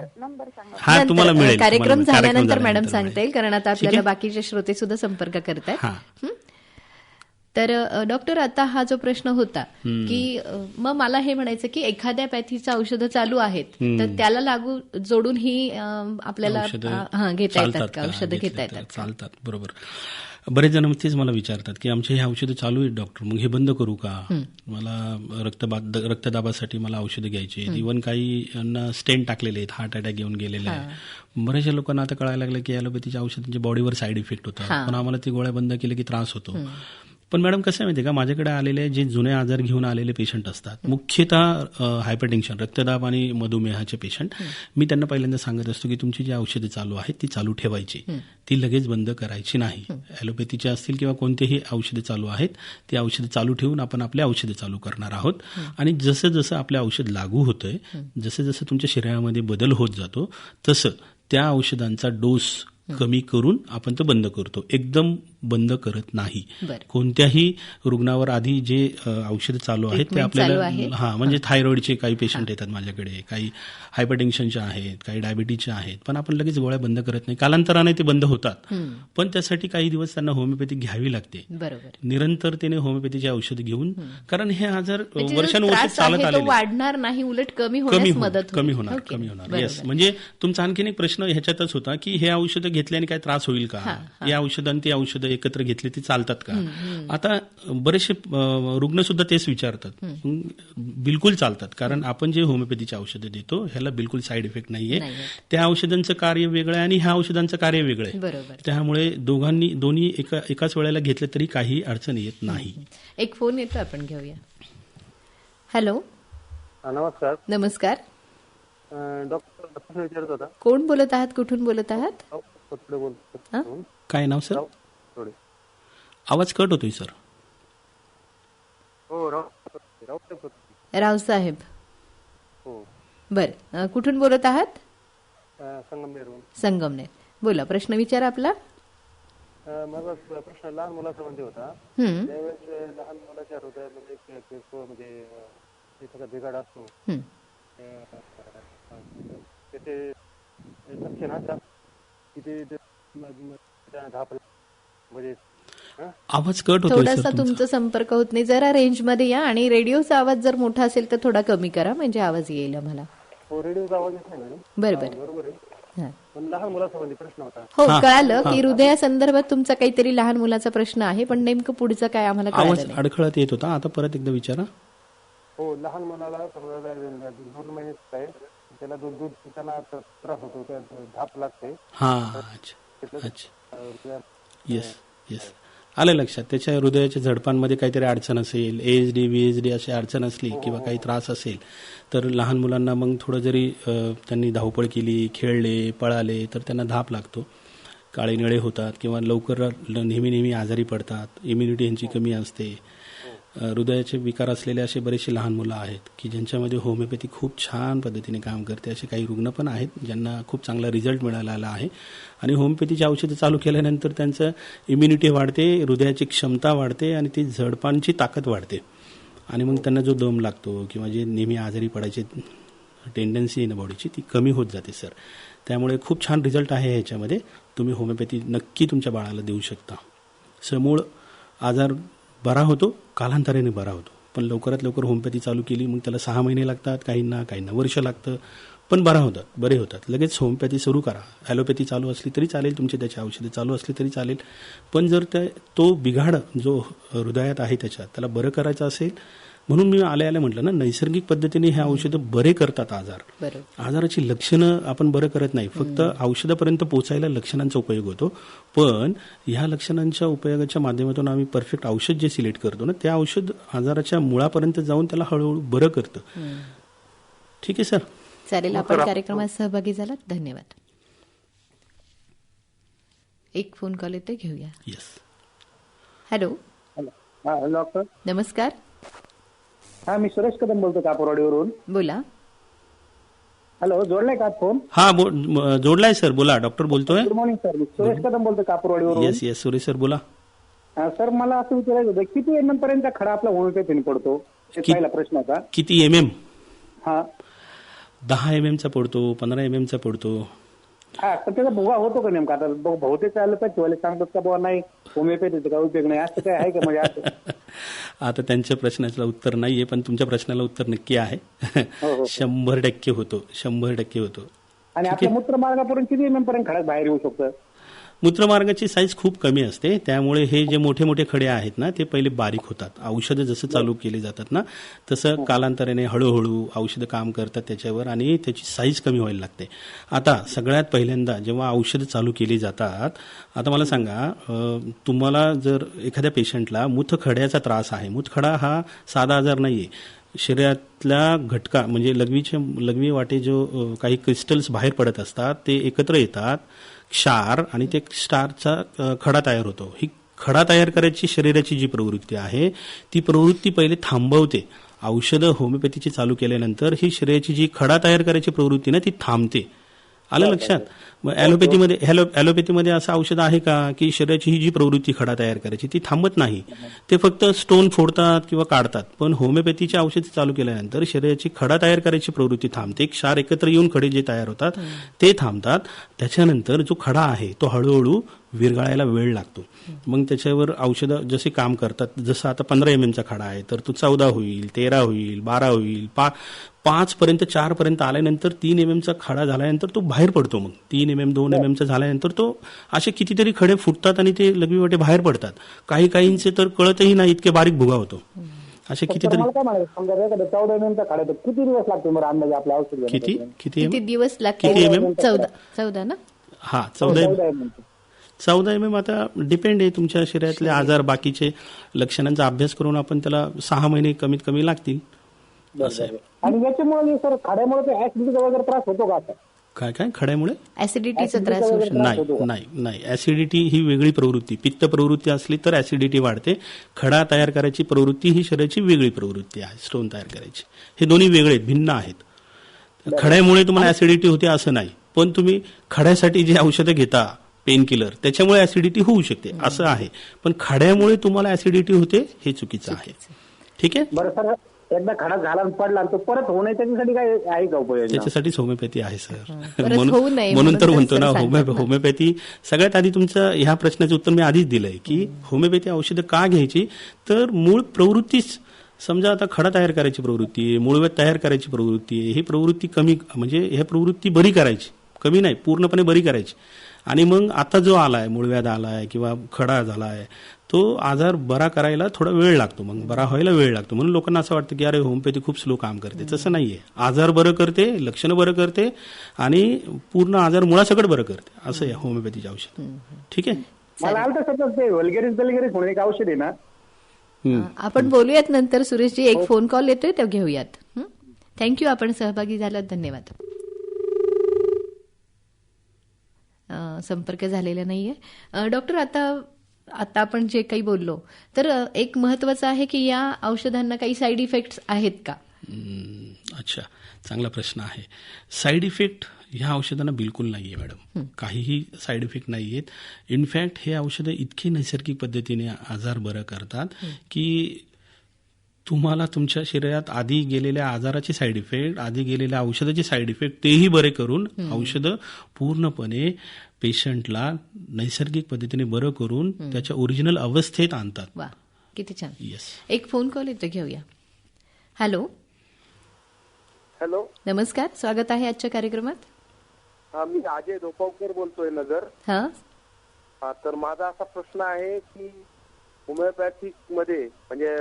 हा, तुम्हाला मिळेल. कार्यक्रम झाल्यानंतर मॅडम सांगता येईल, कारण आता आपल्याला बाकीचे श्रोते सुद्धा संपर्क करतायत. तर डॉक्टर, आता हा जो प्रश्न होता की मग मला हे म्हणायचं की एखाद्या पॅथीचं औषधं चालू आहेत तर त्याला लागू जोडून ही आपल्याला घेता येतात का, औषधं घेता येतात? चालतात, बरोबर. बरेच जण तेच मला विचारतात की आमचे हे औषधं चालू आहेत डॉक्टर, मग हे बंद करू का? मला रक्तदाबासाठी मला औषधं घ्यायची. इव्हन काही स्टेंट टाकलेले आहेत, हार्ट अटॅक येऊन गेलेले आहे. बऱ्याचशा लोकांना आता कळायला लागलं की ॲलोपॅथीच्या औषधांचे बॉडीवर साईड इफेक्ट होतात, पण आम्हाला ती गोळ्या बंद केल्या की त्रास होतो. पण मॅडम कसं आहे माहिती आहे का, माझ्याकडे आलेले जे जुने आजार घेऊन आलेले पेशंट असतात, मुख्यतः हायपरटेन्शन, रक्तदाब आणि मधुमेहाचे पेशंट, मी त्यांना पहिल्यांदा सांगत असतो की तुमची जी औषधं चालू आहेत ती चालू ठेवायची, ती लगेच बंद करायची नाही. ॲलोपॅथीचे असतील किंवा कोणतेही औषधं चालू आहेत ती औषधं चालू ठेवून आपण आपले औषधं चालू करणार आहोत. आणि जसं जसं आपलं औषध लागू होतंय, जसं जसं तुमच्या शरीरामध्ये बदल होत जातो तसं त्या औषधांचा डोस कमी करून आपण ते बंद करतो, एकदम बंद करत नाही. कोणत्याही रुग्णावर आधी जे औषधं चालू आहेत ते आपल्याला म्हणजे थायरॉइडचे काही पेशंट येतात माझ्याकडे, काही हायपरटेन्शनचे आहेत, काही डायबिटीजचे आहेत, पण आपण लगेच गोळ्या बंद करत नाही. कालांतराने ते बंद होतात, पण त्यासाठी काही दिवस त्यांना होमिओपॅथी घ्यावी लागते. निरंतरतेने होमिओपॅथीची औषधं घेऊन, कारण हे आजार वर्षानुवर्ष चालत आलेले, वाढणार नाही, उलट कमी होणार. येस, म्हणजे तुमचा आणखीन एक प्रश्न ह्याच्यातच होता की हे औषधं घेतल्याने काय त्रास होईल का, या औषधं आणि ती औषधं एकत्र घेतली ती चालतात का? आता बरेचसे रुग्ण सुद्धा तेच विचारतात. बिलकुल चालतात, कारण आपण जे होमिओपॅथीची औषधं देतो ह्याला बिलकुल साईड इफेक्ट नाहीये. त्या औषधांचं कार्य वेगळं आहे आणि ह्या औषधांचं कार्य वेगळं आहे. त्यामुळे दोन्ही एकाच वेळेला घेतलं तरी काही अडचण येत नाही. एक फोन येतो, आपण घेऊया. हॅलो, नमस्कार. नमस्कार डॉक्टर विचारत होता. कोण बोलत आहात, कुठून बोलत आहात? काय नाव सर? आवाज कट होतोय सर. रावसाहेब. बर, कुठून बोलत आहात? संगमनेर. बोला, प्रश्न विचारा आपला. माझा प्रश्न लहान मुलासंबंधी होता. त्यावेळेस लहान मुलाच्या हृदयामध्ये एखादा बिघाड असतो, त्याचे लक्षण असतात की ते आवाज कट होतो. थोडासा तुमचा संपर्क होत नाही, जरा रेंज मध्ये या आणि रेडिओचा आवाज जर मोठा असेल तर थोडा कमी करा, म्हणजे आवाज येईल आम्हाला. रेडिओचा आवाज येत नाही. बरोबर. लहान मुलासंबंधी प्रश्न होता. हो, कळालं की हृदयासंदर्भात तुमचा काहीतरी लहान मुलाचा प्रश्न आहे, पण नेमकं पुढचं काय आम्हाला आवाज अडखळत येत होता. आता परत एकदा विचारा. हो, लहान मुलाला 2 महिन्याचा आहे, त्याला दूध पिताना त्रास होतो, त्या धाप लागते. हां, अच्छा अच्छा, येस येस, आलं लक्षात. त्याच्या हृदयाच्या झडपांमध्ये काहीतरी अडचण असेल, ASD VSD अशी अडचण असली किंवा काही त्रास असेल तर लहान मुलांना मग थोडं जरी त्यांनी धावपळ केली, खेळले, पळाले तर त्यांना धाप लागतो, काळे निळे होतात किंवा लवकर नेहमी आजारी पडतात, इम्युनिटी यांची कमी असते. हृदयाचे विकार असलेले असे बरेचसे लहान मुलं आहेत की ज्यांच्यामध्ये होमिओपॅथी खूप छान पद्धतीने काम करते. असे काही रुग्ण पण आहेत ज्यांना खूप चांगला रिझल्ट मिळालेला आहे. आणि होमिओपॅथीची औषधं चालू केल्यानंतर त्यांचं इम्युनिटी वाढते, हृदयाची क्षमता वाढते आणि ती झडपांची ताकद वाढते. आणि मग त्यांना जो दम लागतो किंवा जे नेहमी आजारी पडायची टेंडन्सी आहे ना बॉडीची, ती कमी होत जाते सर. त्यामुळे खूप छान रिझल्ट आहे ह्याच्यामध्ये. तुम्ही होमिओपॅथी नक्की तुमच्या बाळाला देऊ शकता. समूळ आजार बरा होतो, कालांतराने बरा होतो. पण लवकरात लवकर होमिओपॅथी चालू केली मग त्याला 6 महिने लागतात, काहींना वर्ष लागतं, पण बरे होतात. लगेच होमिओपॅथी सुरू करा. ॲलोपॅथी चालू असली तरी चालेल, तुमचे त्याची औषधे चालू असली तरी चालेल. पण जर तो बिघाड जो हृदयात आहे त्याला बरं करायचं असेल, म्हणून मी आल्या म्हटलं ना, नैसर्गिक पद्धतीने हे औषधं बरे करतात आजाराची लक्षणं आपण बरं करत नाही, फक्त औषधापर्यंत पोहोचायला लक्षणांचा उपयोग होतो. पण ह्या लक्षणांच्या उपयोगाच्या माध्यमातून आम्ही परफेक्ट औषध जे सिलेक्ट करतो ना, ते औषध आजाराच्या मुळापर्यंत जाऊन त्याला हळूहळू बरं करतं. ठीक आहे सर, चालेल. आपण कार्यक्रमात सहभागी झालात, धन्यवाद. एक फोन कॉल येते, घेऊया. Yes, hello. डॉक्टर नमस्कार. हा, मी सुरेश कदम बोलतो कापूरवाडीवरून. बोला. हॅलो, जोडलाय का फोन? हा, जोडलाय सर, बोला. डॉक्टर बोलतोय. गुड मॉर्निंग सर, मी सुरेश कदम बोलतो कापूरवाडीवरून. येस सुरेश सर, बोला. सर, मला असं विचारायचं होतं, किती MM पर्यंत खडा आपला होमिओपॅथीने पडतो? पहिला प्रश्न होता. किती MM? हा, 10 MM चा पडतो, 15 MM चा पडतो. हा, पण त्याचा भुगा होतो का नेमका? आता बहुतेक ॲलोपॅथीवाले सांगतात का बुवा नाही, होमिओपॅथीचा काय उपयोग नाही, असं काय आहे का? म्हणजे असं आता त्यांच्या प्रश्नाचं उत्तर नाहीये, पण तुमच्या प्रश्नाला उत्तर नक्की आहे. 100% होतो, 100% होतो. आणि आपल्या मूत्रमार्गापर्यंत किती MM पर्यंत खडा बाहेर येऊ शकतं? मूत्रमार्गाची साईज खूप कमी असते, त्यामुळे हे जे मोठे मोठे खडे आहेत ना, ते पहिले बारीक होतात. औषधं जसं चालू केली जातात ना, तसं कालांतराने हळूहळू औषधं काम करतात त्याच्यावर आणि त्याची साईज कमी व्हायला लागते. आता सगळ्यात पहिल्यांदा जेव्हा औषधं चालू केली जातात, आता मला सांगा, तुम्हाला जर एखाद्या पेशंटला मूतखड्याचा त्रास आहे, मूतखडा हा साधा आजार नाहीये. शरीरातल्या घटका म्हणजे लघवी वाटे जो काही क्रिस्टल्स बाहेर पडत असतात ते एकत्र येतात, क्षार, आणि ते क्षारचा खडा तयार होतो. ही खडा तयार करायची शरीराची जी प्रवृत्ती आहे ती प्रवृत्ती पहिले थांबवते. औषधं होमिओपॅथीची चालू केल्यानंतर ही शरीराची जी खडा तयार करायची प्रवृत्ती ना, ती थांबते. आलं लक्षात? मग ॲलोपॅथीमध्ये असं औषध आहे का की शरीराची ही जी प्रवृत्ती खडा तयार करायची ती थांबत नाही, ते फक्त स्टोन फोडतात किंवा काढतात. पण होमिओपॅथीची औषधं चालू केल्यानंतर शरीराची खडा तयार करायची प्रवृत्ती थांबते, क्षार एकत्र येऊन खडे जे तयार होतात ते थांबतात. त्याच्यानंतर जो खडा आहे तो हळूहळू विरघळायला वेळ लागतो. मग त्याच्यावर औषधं जसे काम करतात, जसं आता 15 MM चा खडा आहे तर तो 14 होईल, 13 होईल, 12 होईल, 5 पर्यंत, 4 पर्यंत आल्यानंतर 3 MM चा खडा झाल्यानंतर तो बाहेर पडतो. मग 3 MM 2 MM चा झाल्यानंतर तो असे कितीतरी खडे फुटतात आणि ते लघवीवाटे बाहेर पडतात. काहींचे तर कळतही नाही, इतके बारीक भुगा होतो. असे कितीतरी. समजा 14 MM चा खडा, किती दिवस लागतो बरं अंदाजे आपल्या औषध? किती दिवस लागतील? 14 ना? हा, 14 MM. आता डिपेंड आहे तुमच्या शरीरातले आजार, बाकीचे लक्षणांचा अभ्यास करून आपण त्याला 6 महिने कमीत कमी लागतील. आणि याच्यामुळे सर खड्यामुळे ऍसिडिटीचा वगैरे त्रास होतो का? काय खड्यामुळे ऍसिडिटीचा त्रास होऊ शकतो? नाही. ऍसिडिटी ही वेगळी प्रवृत्ती, पित्त प्रवृत्ती असली तर ऍसिडिटी वाढते. खडा तयार करायची प्रवृत्ती ही शरीराची वेगळी प्रवृत्ती आहे, स्टोन तयार करायची. हे दोन्ही वेगळे भिन्न आहेत. खड्यामुळे तुम्हाला ऍसिडिटी होते असं नाही, पण तुम्ही खड्यासाठी जे औषधं घेता, पेन किलर, त्याच्यामुळे ऍसिडिटी होऊ शकते असं आहे. पण खड्यामुळे तुम्हाला ऍसिडिटी होते हे चुकीचं आहे. ठीक आहे. बरं सर, एकदा खडा झाला पडला तो परत होणे त्याच्यासाठी काय आहे का उपाय? त्याच्यासाठीच होमिओपॅथी आहे सर. म्हणून तर म्हणतो ना, होमिओपॅथी. सगळ्यात आधी तुमचं ह्या प्रश्नाचं उत्तर मी आधीच दिलंय की होमिओपॅथी औषधं का घ्यायची, तर मूळ प्रवृत्तीच. समजा आता खडा तयार करायची प्रवृत्ती आहे, मूळव्याध तयार करायची प्रवृत्ती आहे, ही प्रवृत्ती कमी, म्हणजे ह्या प्रवृत्ती बरी करायची, कमी नाही, पूर्णपणे बरी करायची. आणि मग आता जो आलाय मूळव्याध आलाय किंवा खडा झालाय तो आजार बरा करायला थोडा वेळ लागतो, मग बरा व्हायला वेळ लागतो. म्हणून लोकांना असं वाटतं की अरे होमिओपॅथी खूप स्लो काम करते. तसं नाहीये. आजार बरं करते, लक्षणं बरं करते आणि पूर्ण आजार मुळासकट बरं करते. असं आहे होमिओपॅथीचे औषध. ठीक आहे. मला आलं तर सतत ते वल्गेरिस म्हणून एक औषध आहे ना. आपण बोलूयात नंतर. सुरेशजी, एक फोन कॉल येतोय तो घेऊयात. थँक्यू, आपण सहभागी झालात, धन्यवाद. संपर्क झालेला नाहीये. डॉक्टर, आता आपण जे काही बोललो तर एक महत्वाचं आहे की या औषधांना काही साईड इफेक्ट्स आहेत का? अच्छा, चांगला प्रश्न आहे. साईड इफेक्ट ह्या औषधांना बिलकुल नाहीये मॅडम. काहीही साईड इफेक्ट नाहीयेत. इनफॅक्ट हे औषधं इतकी नैसर्गिक पद्धतीने आजार बरं करतात की तुम्हाला तुमच्या शरीरात आधी गेलेल्या आजाराचे साईड इफेक्ट, आधी गेलेल्या औषधाचे साईड इफेक्ट तेही बरे करून औषधं पूर्णपणे पेशंटला नैसर्गिक पद्धतीने बरं करून त्याच्या ओरिजिनल अवस्थेत आणतात. वा, किती छान. येस. एक फोन कॉल येतो, घेऊया. हॅलो. हॅलो, नमस्कार, स्वागत आहे आजच्या कार्यक्रमात. हा, मी अजय धोपावकर बोलतोय, नगर. हा, तर माझा असा प्रश्न आहे की होमिओपॅथिक मध्ये म्हणजे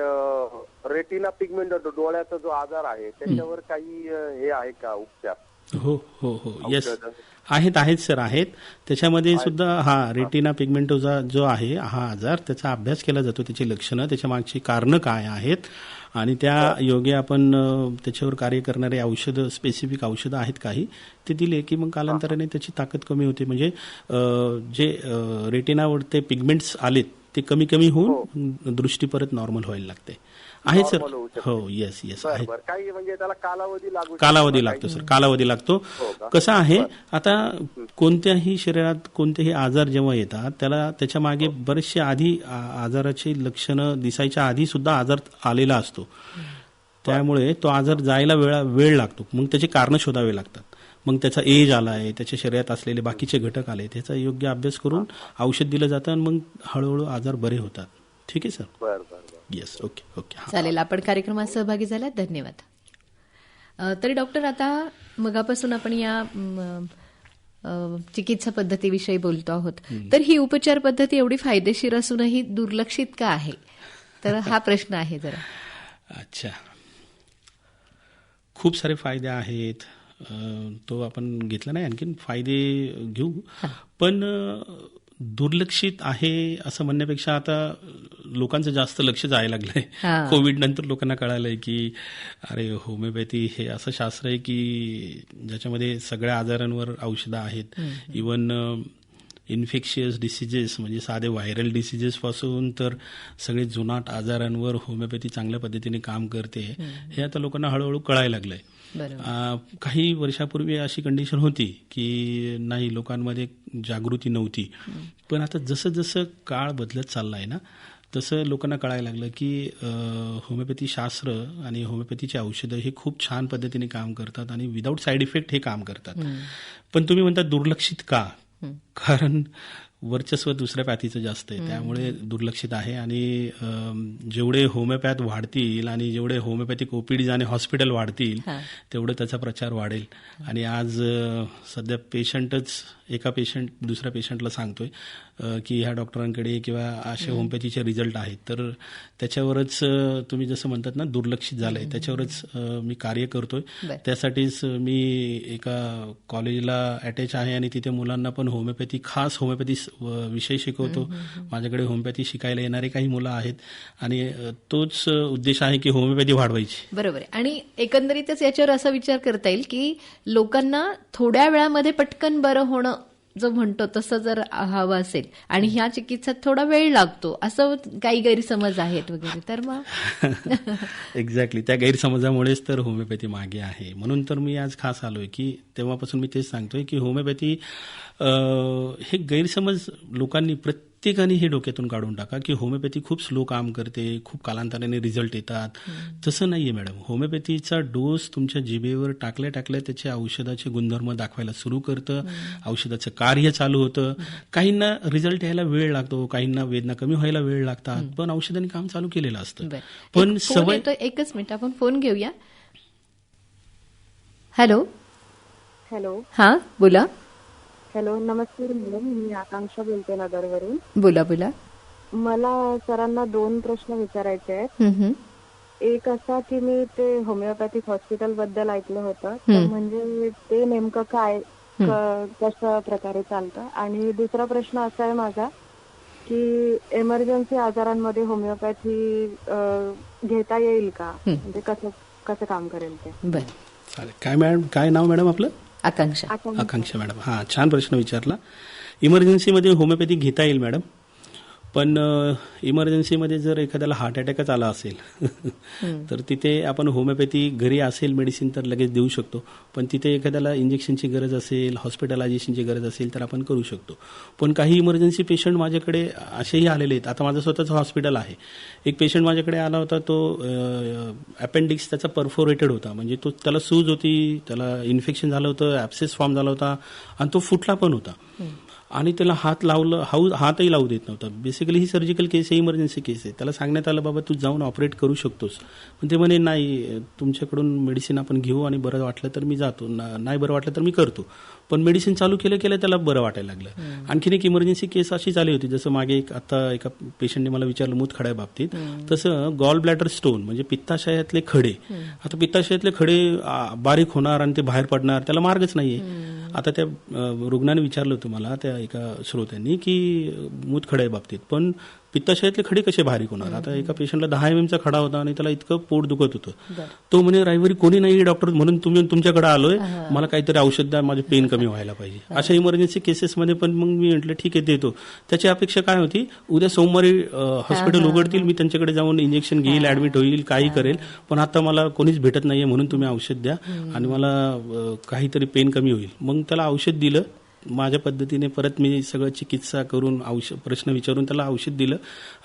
रेटिना पिगमेंट डोळ्याचा जो आजार आहे त्याच्यावर काही हे आहे का उपचार? हो हो हो, येस, आहेत सर, आहेत. त्याच्यामध्ये सुद्धा रेटिना पिगमेंटोचा जो आहे हा आजार, त्याचा अभ्यास केला जातो, त्याची लक्षणं, त्याच्या मागची कारणं काय आहेत आणि त्या योगे आपण त्याच्यावर कार्य करणारे औषधं, स्पेसिफिक औषधं आहेत काही, ते दिले की मग कालांतराने त्याची ताकद कमी होते. म्हणजे जे रेटिनावर ते पिगमेंट्स आलेत ते कमी कमी होऊन दृष्टी परत नॉर्मल व्हायला लागते. आहे सर. हो, येस येस, आहे. काही म्हणजे त्याला कालावधी लागतो सर, कालावधी लागतो. कसं आहे, आता कोणत्याही शरीरात कोणतेही आजार जेव्हा येतात त्याला त्याच्या मागे बरेचसे आधी आजाराची लक्षणं दिसायच्या आधी सुद्धा आजार आलेला असतो. त्यामुळे तो आजार जायला वेळ लागतो. मग त्याचे कारण शोधावे लागतात. मग त्याचा एज आलाय, त्याच्या शरीरात असलेले बाकीचे घटक आले, त्याचा योग्य अभ्यास करून औषध दिलं जातं आणि मग हळूहळू आजार बरे होतात. ठीक आहे सर. येस, ओके ओके, चालेल. आपण कार्यक्रमात सहभागी झालात, धन्यवाद. तरी डॉक्टर, आता मगापासून आपण या चिकित्सा पद्धतीविषयी बोलतो आहोत, तर ही उपचार पद्धती एवढी फायदेशीर असूनही दुर्लक्षित का आहे? तर हा प्रश्न आहे जरा. अच्छा, खूप सारे फायदे आहेत. तो आपण घेतला नाही, आणखीन फायदे घेऊ. पण दुर्लक्षित आहे असं म्हणण्यापेक्षा आता लोकांचं जास्त लक्ष जायला लागलंय. कोविड नंतर लोकांना कळालंय की अरे होमिओपॅथी हे असं शास्त्र आहे की ज्याच्यामध्ये सगळ्या आजारांवर औषधं आहेत. इवन इन्फेक्शियस डिसिजेस म्हणजे साधे व्हायरल डिसिजेस पासून तर सगळे जुनाट आजारांवर होमिओपॅथी चांगल्या पद्धतीने काम करते, हे आता लोकांना हळूहळू कळायला लागलंय. काही वर्षापूर्वी अशी कंडिशन होती की नाही, लोकांमध्ये जागृती नव्हती. पण आता जसं जसं काळ बदलत चाललाय ना, तसं लोकांना कळायला लागलं की होमिओपॅथी शास्त्र आणि होमिओपॅथीची औषधं हे खूप छान पद्धतीने काम करतात आणि विदाऊट साईड इफेक्ट हे काम करतात. पण तुम्ही म्हणता दुर्लक्षित का? कारण वर्चस्व दुसऱ्या पॅथीचं जास्त आहे, त्यामुळे दुर्लक्षित आहे. आणि जेवढे होमिओपॅथ वाढतील आणि जेवढे होमिओपॅथिक ओपीडीज आणि हॉस्पिटल वाढतील तेवढं त्याचा प्रचार वाढेल. आणि आज सध्या एका पेशंट दुसऱ्या पेशंटला सांगतोय की ह्या डॉक्टरांकडे किंवा असे होमिओपॅथीचे रिझल्ट आहेत, तर त्याच्यावरच तुम्ही जसं म्हणतात ना दुर्लक्षित झालंय, त्याच्यावरच मी कार्य करतोय. त्यासाठीच मी एका कॉलेजला अटॅच आहे आणि तिथे मुलांना पण खास होमिओपॅथी विषय शिकवतो. माझ्याकडे होमिओपॅथी शिकायला येणारे काही मुलं आहेत आणि तोच उद्देश आहे की होमिओपॅथी वाढवायची. बरोबर आहे. आणि एकंदरीतच याच्यावर असा विचार करता येईल की लोकांना थोड्या वेळामध्ये पटकन बरं होणं जो म्हणतो तसं जर हवं असेल आणि ह्या चिकित्सात थोडा वेळ लागतो असं काही गैरसमज आहेत वगैरे, तर मग एक्झॅक्टली त्या गैरसमजामुळेच तर होमिओपॅथी मागे आहे. म्हणून तर मी आज खास आलोय की तेव्हापासून मी तेच सांगतोय की होमिओपॅथी हे गैरसमज लोकांनी प्रत्येकाने हे डोक्यातून काढून टाका की होमिओपॅथी खूप स्लो काम करते, खूप कालांतराने रिझल्ट येतात. तसं नाहीये मॅडम. होमिओपॅथीचा डोस तुमच्या जिभेवर टाकल्या टाकल्या त्याचे औषधाचे गुणधर्म दाखवायला सुरू करतं, औषधाचं कार्य चालू होतं. काहींना रिझल्ट यायला वेळ लागतो, काहींना वेदना कमी व्हायला वेळ लागतात, पण औषधाने काम चालू केलेलं असतं. पण सवय. एकच मिनिट, आपण फोन घेऊया. हॅलो. हॅलो, हा, बोला. हॅलो, नमस्कार मॅडम. मी आकांक्षा बोलते नगरवरून. बोला बोला. मला सरांना 2 प्रश्न विचारायचे आहेत. हम्म. एक असा की मी ते होमिओपॅथिक हॉस्पिटल बद्दल ऐकलं होतं, तर म्हणजे ते नेमकं काय, कशा प्रकारे चालतं. आणि दुसरा प्रश्न असा आहे माझा की एमर्जन्सी आजारांमध्ये होमिओपॅथी घेता येईल का, म्हणजे कसं काम करेल ते. बरं. चालेल. काय मॅडम, काय नाव मॅडम आपलं? आकांक्षा. आकांक्षा मॅडम. हां, छान प्रश्न विचारला. इमर्जन्सीमध्ये होमिओपॅथी घेता येईल मॅडम, पण इमर्जन्सीमध्ये जर एखाद्याला हार्ट अटॅकच आला असेल तर तिथे आपण होमिओपॅथी घरी असेल मेडिसिन तर लगेच देऊ शकतो, पण तिथे एखाद्याला इंजेक्शनची गरज असेल, हॉस्पिटलायझेशनची गरज असेल तर आपण करू शकतो. पण काही इमर्जन्सी पेशंट माझ्याकडे असेही आलेले आहेत. आता माझं स्वतःचं हॉस्पिटल आहे. एक पेशंट माझ्याकडे आला होता, तो अपेंडिक्स त्याचा परफोरेटेड होता, म्हणजे तो त्याला सूज होती, त्याला इन्फेक्शन झालं होतं, ॲब्सेस फॉर्म झाला होता आणि तो फुटला पण होता आणि त्याला हातही लावू देत नव्हता. बेसिकली ही सर्जिकल केस आहे, इमर्जन्सी केस आहे. त्याला सांगण्यात आलं, बाबा तू जाऊन ऑपरेट करू शकतोस, पण ते म्हणे नाही, तुमच्याकडून मेडिसिन आपण घेऊ आणि बरं वाटलं तर मी जातो, नाही बरं वाटलं तर मी करतो. पण मेडिसिन चालू केलं त्याला बरं वाटायला लागलं. आणखीन एक इमर्जन्सी केस अशी झाली होती, जसं मागे आता एका पेशंटने मला विचारलं मूतखड्या बाबतीत, तसं गॉल ब्लॅडर स्टोन म्हणजे पित्ताशयातले खडे. आता पित्ताशयातले खडे बारीक होणार आणि ते बाहेर पडणार, त्याला मार्गच नाहीये. आता त्या रुग्णाने विचारलं होतं मला, त्या एका श्रोत्यांनी, की मूतखड्या बाबतीत पण पित्ताशयातले खडे कसे बारीक होणार. आता एका पेशंटला 10 mm चा खडा होता आणि त्याला इतकं पोट दुखत होतं. तो म्हणे रविवारी कोणी नाही डॉक्टर, म्हणून तुमच्याकडे आलोय, मला काहीतरी औषध द्या, माझे पेन कमी व्हायला पाहिजे. अशा इमर्जन्सी केसेसमध्ये पण मग मी म्हटलं ठीक आहे देतो. त्याची अपेक्षा काय होती, उद्या सोमवारी हॉस्पिटल उघडतील, मी त्यांच्याकडे जाऊन इंजेक्शन घेईल, ऍडमिट होईल, काही करेल, पण आता मला कोणीच भेटत नाहीये म्हणून तुम्ही औषध द्या आणि मला काहीतरी पेन कमी होईल. मग त्याला औषध दिलं माझ्या पद्धतीने. परत मी सगळं चिकित्सा करून प्रश्न विचारून त्याला औषध दिलं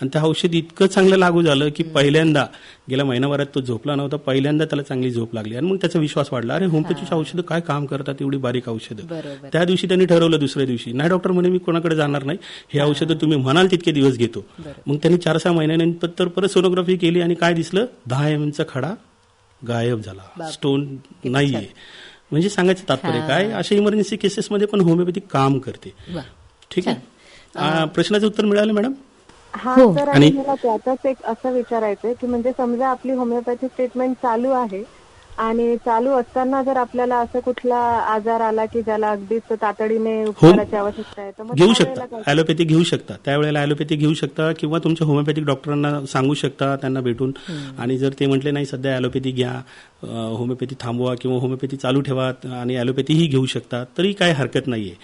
आणि त्या औषध इतकं चांगलं लागू झालं की पहिल्यांदा गेल्या महिनाभरात तो झोपला नव्हता, पहिल्यांदा त्याला चांगली झोप लागली आणि मग त्याचा विश्वास वाढला, अरे होमिओपॅथीची औषधं काय काम करतात, एवढी बारीक औषधं. त्या दिवशी त्यांनी ठरवलं, दुसऱ्या दिवशी नाही डॉक्टर म्हणे मी कोणाकडे जाणार नाही, हे औषधं तुम्ही म्हणाल तितके दिवस घेतो. मग त्यांनी 4-6 महिन्यानंतर परत सोनोग्राफी केली आणि काय दिसलं, 10 mm चा खडा गायब झाला, स्टोन नाहीये. म्हणजे सांगायचं तात्पर्य काय, अशा इमर्जन्सी केसेसमध्ये पण होमिओपॅथी काम करते. ठीक आहे. प्रश्नाचं उत्तर मिळालं मॅडम? हा सर, आणि मला त्याचाच एक असं विचारायचंय की म्हणजे समजा आपली होमिओपॅथी ट्रीटमेंट चालू आहे आणि चालू असताना जर आपल्याला असं कुठला आजार आला की ज्याला अगदीच तातडीने उपचाराची आवश्यकता आहे, तर मग घेऊ शकता, ॲलोपॅथी घेऊ शकता, त्यावेळेला ॲलोपॅथी घेऊ शकता किंवा तुमच्या होमिओपॅथिक डॉक्टरांना सांगू शकता, त्यांना भेटून. आणि जर ते म्हटले नाही सध्या ॲलोपॅथी घ्या, होमिओपॅथी थांबवा किंवा होमिओपॅथी चालू ठेवा आणि ॲलोपॅथीही घेऊ शकता, तरी काही हरकत नाहीये.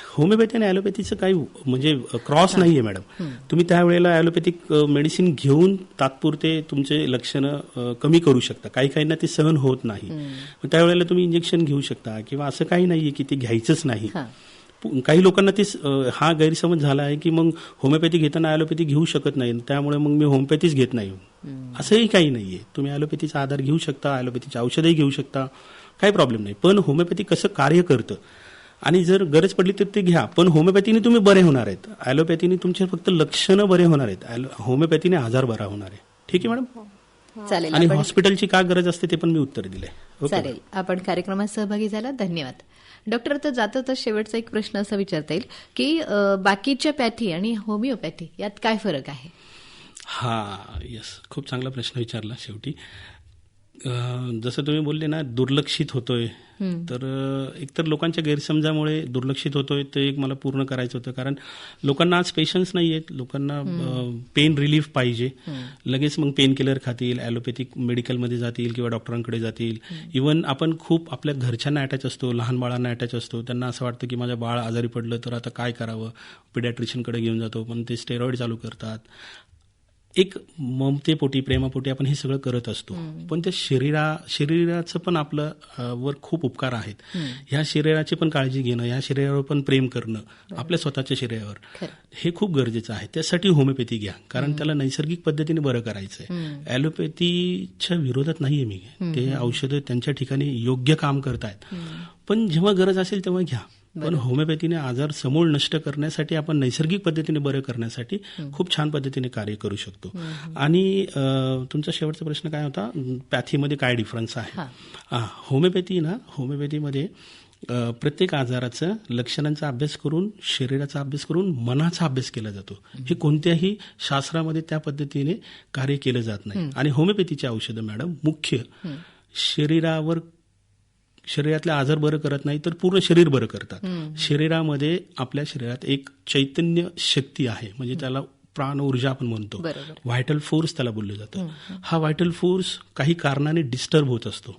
होमिओपॅथी आणि ॲलोपॅथीचं काही म्हणजे क्रॉस नाहीये मॅडम. तुम्ही त्यावेळेला ॲलोपॅथिक मेडिसिन घेऊन तात्पुरते तुमचे लक्षणं कमी करू शकता. काहींना ते सहन होत नाही, त्यावेळेला तुम्ही इंजेक्शन घेऊ शकता किंवा असं काही नाहीये की ते घ्यायचंच नाही. काही लोकांना ते हा गैरसमज झाला आहे की मग होमिओपॅथी घेताना ॲलोपॅथी घेऊ शकत नाही, त्यामुळे मग मी होमिओपॅथीच घेत नाही. असंही काही नाहीये. तुम्ही ॲलोपॅथीचा आधार घेऊ शकता, ॲलोपॅथीची औषधही घेऊ शकता, काही प्रॉब्लेम नाही. पण होमिओपॅथी कसं कार्य करतं आणि जर गरज पडली तर ते घ्या, पण होमिओपॅथीने तुम्ही बरे होणार आहेत. ॲलोपॅथीने तुमचे फक्त लक्षणं बरे होणार आहेत, होमिओपॅथीने आजार बरा होणार आहे. ठीक आहे मॅडम? चालेल. आणि हॉस्पिटलची का गरज असते ते पण मी उत्तर दिलंय. चालेल. आपण कार्यक्रमात सहभागी झाला, धन्यवाद. डॉक्टर, तर जाता शेवटचा एक प्रश्न असा विचारता येईल की बाकीच्या पॅथी आणि होमिओपॅथी यात काय फरक आहे? येस, खूप चांगला प्रश्न विचारला शेवटी. जसं तुम्ही बोलले ना, दुर्लक्षित होतोय, तर एकतर लोकांच्या गैरसमजामुळे दुर्लक्षित होतोय, ते एक मला पूर्ण करायचं होतं. कारण लोकांना आज पेशन्स नाही आहेत, लोकांना पेन रिलीफ पाहिजे, लगेच मग पेन किलर खातील, ॲलोपॅथिक मेडिकलमध्ये जातील किंवा डॉक्टरांकडे जातील. इव्हन आपण खूप आपल्या घरच्यांना अटॅच असतो, लहान बाळांना अटॅच असतो, त्यांना असं वाटतं की माझं बाळ आजारी पडलं तर आता काय करावं, पिडॅट्रिशियनकडे घेऊन जातो, पण ते स्टेरॉइड चालू करतात. एक ममतेपोटी, प्रेमापोटी आपण हे सगळं करत असतो, पण त्या शरीराचं पण आपलं वर खूप उपकार आहेत. ह्या शरीराची पण काळजी घेणं, ह्या शरीरावर पण प्रेम करणं, आपल्या स्वतःच्या शरीरावर, हे खूप गरजेचं आहे. त्यासाठी होमिओपॅथी घ्या, कारण त्याला नैसर्गिक पद्धतीने बरं करायचंय. ॲलोपॅथीच्या विरोधात नाहीये मी, ते औषधं त्यांच्या ठिकाणी योग्य काम करतायत, पण जेव्हा गरज असेल तेव्हा घ्या. पण होमिओपॅथीने आजार समूळ नष्ट करण्यासाठी, आपण नैसर्गिक पद्धतीने बरं करण्यासाठी खूप छान पद्धतीने कार्य करू शकतो. आणि तुमचा शेवटचा प्रश्न काय होता, पॅथीमध्ये काय डिफरन्स आहे? होमिओपॅथीमध्ये प्रत्येक आजाराचा लक्षणांचा अभ्यास करून, शरीराचा अभ्यास करून, मनाचा अभ्यास केला जातो. हे कोणत्याही शास्त्रामध्ये त्या पद्धतीने कार्य केलं जात नाही. आणि होमिओपॅथीची औषधं मॅडम मुख्य शरीरातले आजार बरं करत नाही तर पूर्ण शरीर बरं करतात. शरीरामध्ये आपल्या शरीरात एक चैतन्य शक्ती आहे, म्हणजे त्याला प्राण ऊर्जा आपण म्हणतो, व्हायटल फोर्स त्याला बोललं जातं. हा व्हायटल फोर्स काही कारणाने डिस्टर्ब होत असतो.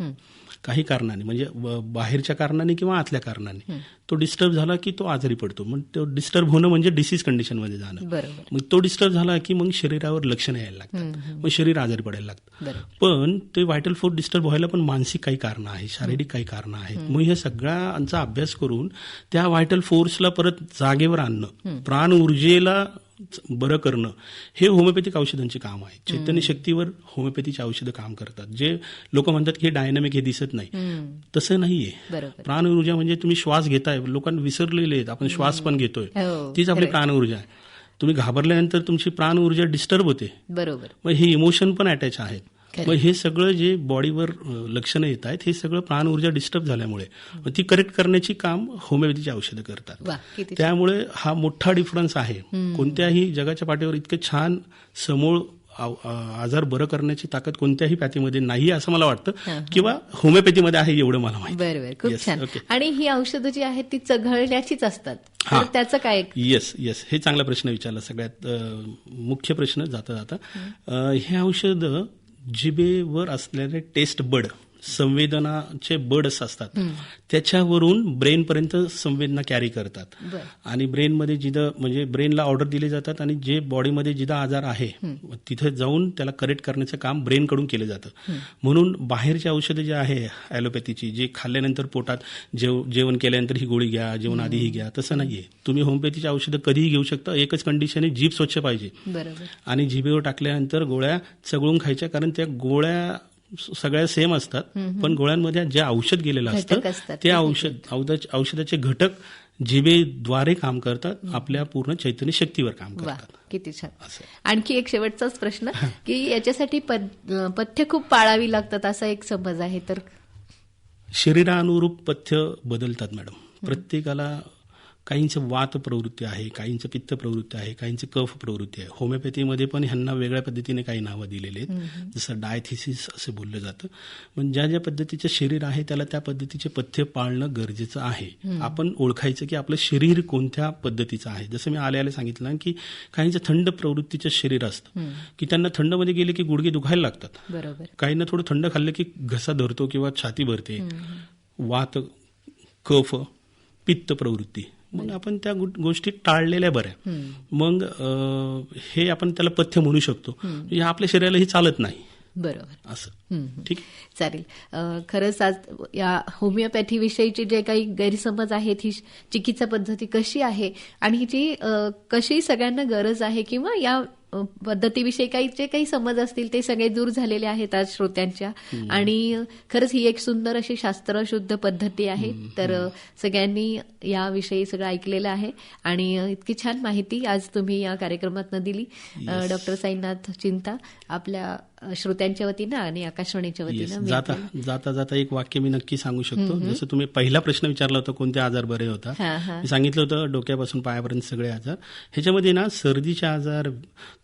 काही कारणाने म्हणजे बाहेरच्या कारणाने किंवा आतल्या कारणाने तो डिस्टर्ब झाला की तो आजारी पडतो. मग तो डिस्टर्ब होणं म्हणजे डिसीज कंडिशनमध्ये जाणं. मग तो डिस्टर्ब झाला की मग शरीरावर लक्षणं यायला लागतात, मग शरीर आजारी पडायला लागतं. पण ते व्हायटल फोर्स डिस्टर्ब व्हायला पण मानसिक काही कारणं आहेत, शारीरिक काही कारणं आहेत. मग ह्या सगळ्यांचा अभ्यास करून त्या व्हायटल फोर्सला परत जागेवर आणणं, प्राण ऊर्जेला बरं करणं, हे होमिओपॅथिक औषधांचे काम आहे. चैतन्य शक्तीवर होमिओपॅथीची औषधं काम करतात. जे लोक म्हणतात की हे डायनामिक, हे दिसत नाही, तसं नाहीये. प्राण ऊर्जा म्हणजे तुम्ही श्वास घेताय, लोकांना विसरलेले आहेत, आपण श्वास पण घेतोय, तीच आपली प्राण ऊर्जा आहे. तुम्ही घाबरल्यानंतर तुमची प्राण ऊर्जा डिस्टर्ब होते. बरोबर. मग हे इमोशन पण अटॅच आहेत. मग हे सगळं जे बॉडीवर लक्षणं येत आहेत, हे सगळं प्राण ऊर्जा डिस्टर्ब झाल्यामुळे ती करेक्ट करण्याची काम होमिओपॅथीची औषधं करतात. त्यामुळे हा मोठा डिफरन्स आहे. कोणत्याही जगाच्या पाठीवर इतके छान समूळ आजार बरं करण्याची ताकद कोणत्याही पॅथीमध्ये नाही असं मला वाटतं, किंवा होमिओपॅथीमध्ये आहे एवढं मला माहिती. बरोबर, खूप छान. आणि ही औषधं जी आहेत ती चघळण्याचीच असतात, त्याचं काय? येस, हे चांगला प्रश्न विचारला. सगळ्यात मुख्य प्रश्न जाता हे औषधं जिभेवर असलेले टेस्ट बड, संवेदनाचे बड्स असतात, त्याच्यावरून ब्रेनपर्यंत संवेदना कॅरी करतात. आणि ब्रेनमध्ये जिथं म्हणजे ब्रेनला ऑर्डर दिले जातात, आणि जे बॉडीमध्ये जिथं आजार आहे तिथे जाऊन त्याला करेक्ट करण्याचं काम ब्रेनकडून केलं जातं. म्हणून बाहेरची औषधं जी आहे ॲलोपॅथीची, जे खाल्ल्यानंतर पोटात जेवण केल्यानंतर ही गोळी घ्या, जेवण आधी ही घ्या, तसं नाहीये. तुम्ही होमिओपॅथीची औषधं कधीही घेऊ शकता. एकच कंडिशन आहे, जीभ स्वच्छ पाहिजे. आणि जिभेवर टाकल्यानंतर गोळ्या चघळून खायच्या, कारण त्या गोळ्या सगळ्या सेम असतात, पण गोळ्यांमध्ये जे औषध गेलेलं असतं ते औषधाचे घटक जिभेद्वारे काम करतात, आपल्या पूर्ण चैतन्य शक्तीवर काम करतात. किती छान. आणखी एक शेवटचाच प्रश्न, की याच्यासाठी पथ्य खूप पाळावी लागतात असा एक समज आहे, तर शरीरानुरूप पथ्य बदलतात मॅडम. प्रत्येकाला काहींचं वात प्रवृत्ती आहे, काहींचं पित्त प्रवृत्ती आहे, काहींचं कफ प्रवृत्ती आहे. होमिओपॅथीमध्ये पण ह्यांना वेगळ्या पद्धतीने काही नावं दिलेली आहेत, जसं डायथिसिस असं बोललं जातं. पण ज्या ज्या पद्धतीचं शरीर आहे त्याला त्या पद्धतीचे पथ्य पाळणं गरजेचं आहे. आपण ओळखायचं की आपलं शरीर कोणत्या पद्धतीचं आहे. जसं मी आल्याला सांगितलं की काहींचं थंड प्रवृत्तीचं शरीर असतं, की त्यांना थंडमध्ये गेले की गुडघे दुखायला लागतात. बरोबर. काहींना थोडं थंड खाल्लं की घसा धरतो किंवा छाती भरते. वात, कफ, पित्त प्रवृत्ती, मग आपण त्या गोष्टी टाळलेल्या बऱ्या. मग हे आपण त्याला पथ्य म्हणू शकतो. हे आपल्या शरीराला हे चालत नाही. बरोबर, असं. ठीक, चालेल. खरंच आज या होमिओपॅथी विषयीचे जे काही गैरसमज आहेत, ही चिकित्सा पद्धती कशी आहे आणि जी कशी सगळ्यांना गरज आहे, किंवा या पद्धतीविषयी जे काही समज असतील ते सगळे दूर झालेले आहेत आज श्रोत्यांच्या. आणि खरंच ही एक सुंदर अशी शास्त्रशुद्ध पद्धती आहे. तर सगळ्यांनी याविषयी सगळं ऐकलेलं आहे, आणि इतकी छान माहिती आज तुम्ही या कार्यक्रमातून दिली. डॉक्टर साईनाथ चिंता, आपल्या श्रोत्यांच्या वतीनं आणि आकाशवाणीच्या वतीनं. जाता जाता एक वाक्य मी नक्की सांगू शकतो. जसं तुम्ही पहिला प्रश्न विचारला होता कोणते आजार बरे होतात, मी सांगितलं होतं डोक्यापासून पायापर्यंत सगळे आजार. ह्याच्यामध्ये ना सर्दीचे आजार,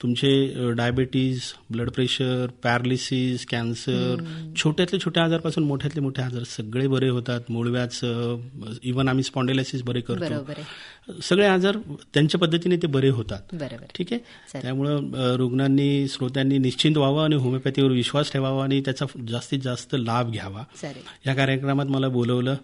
तुमचे diabetes, blood pressure, paralysis, cancer, छोट्यातले छोट्या आजारपासून मोठ्यातले मोठे आजार सगळे बरे होतात. मूळव्याध, इव्हन आम्ही स्पॉन्डिलायसिस बरे करतो. सगळे आजार त्यांच्या पद्धतीने ते बरे होतात. ठीक आहे. त्यामुळं रुग्णांनी, श्रोत्यांनी निश्चिंत व्हावं आणि होमिओपॅथीवर विश्वास ठेवावा आणि त्याचा जास्तीत जास्त लाभ घ्यावा. या कार्यक्रमात मला बोलवलं,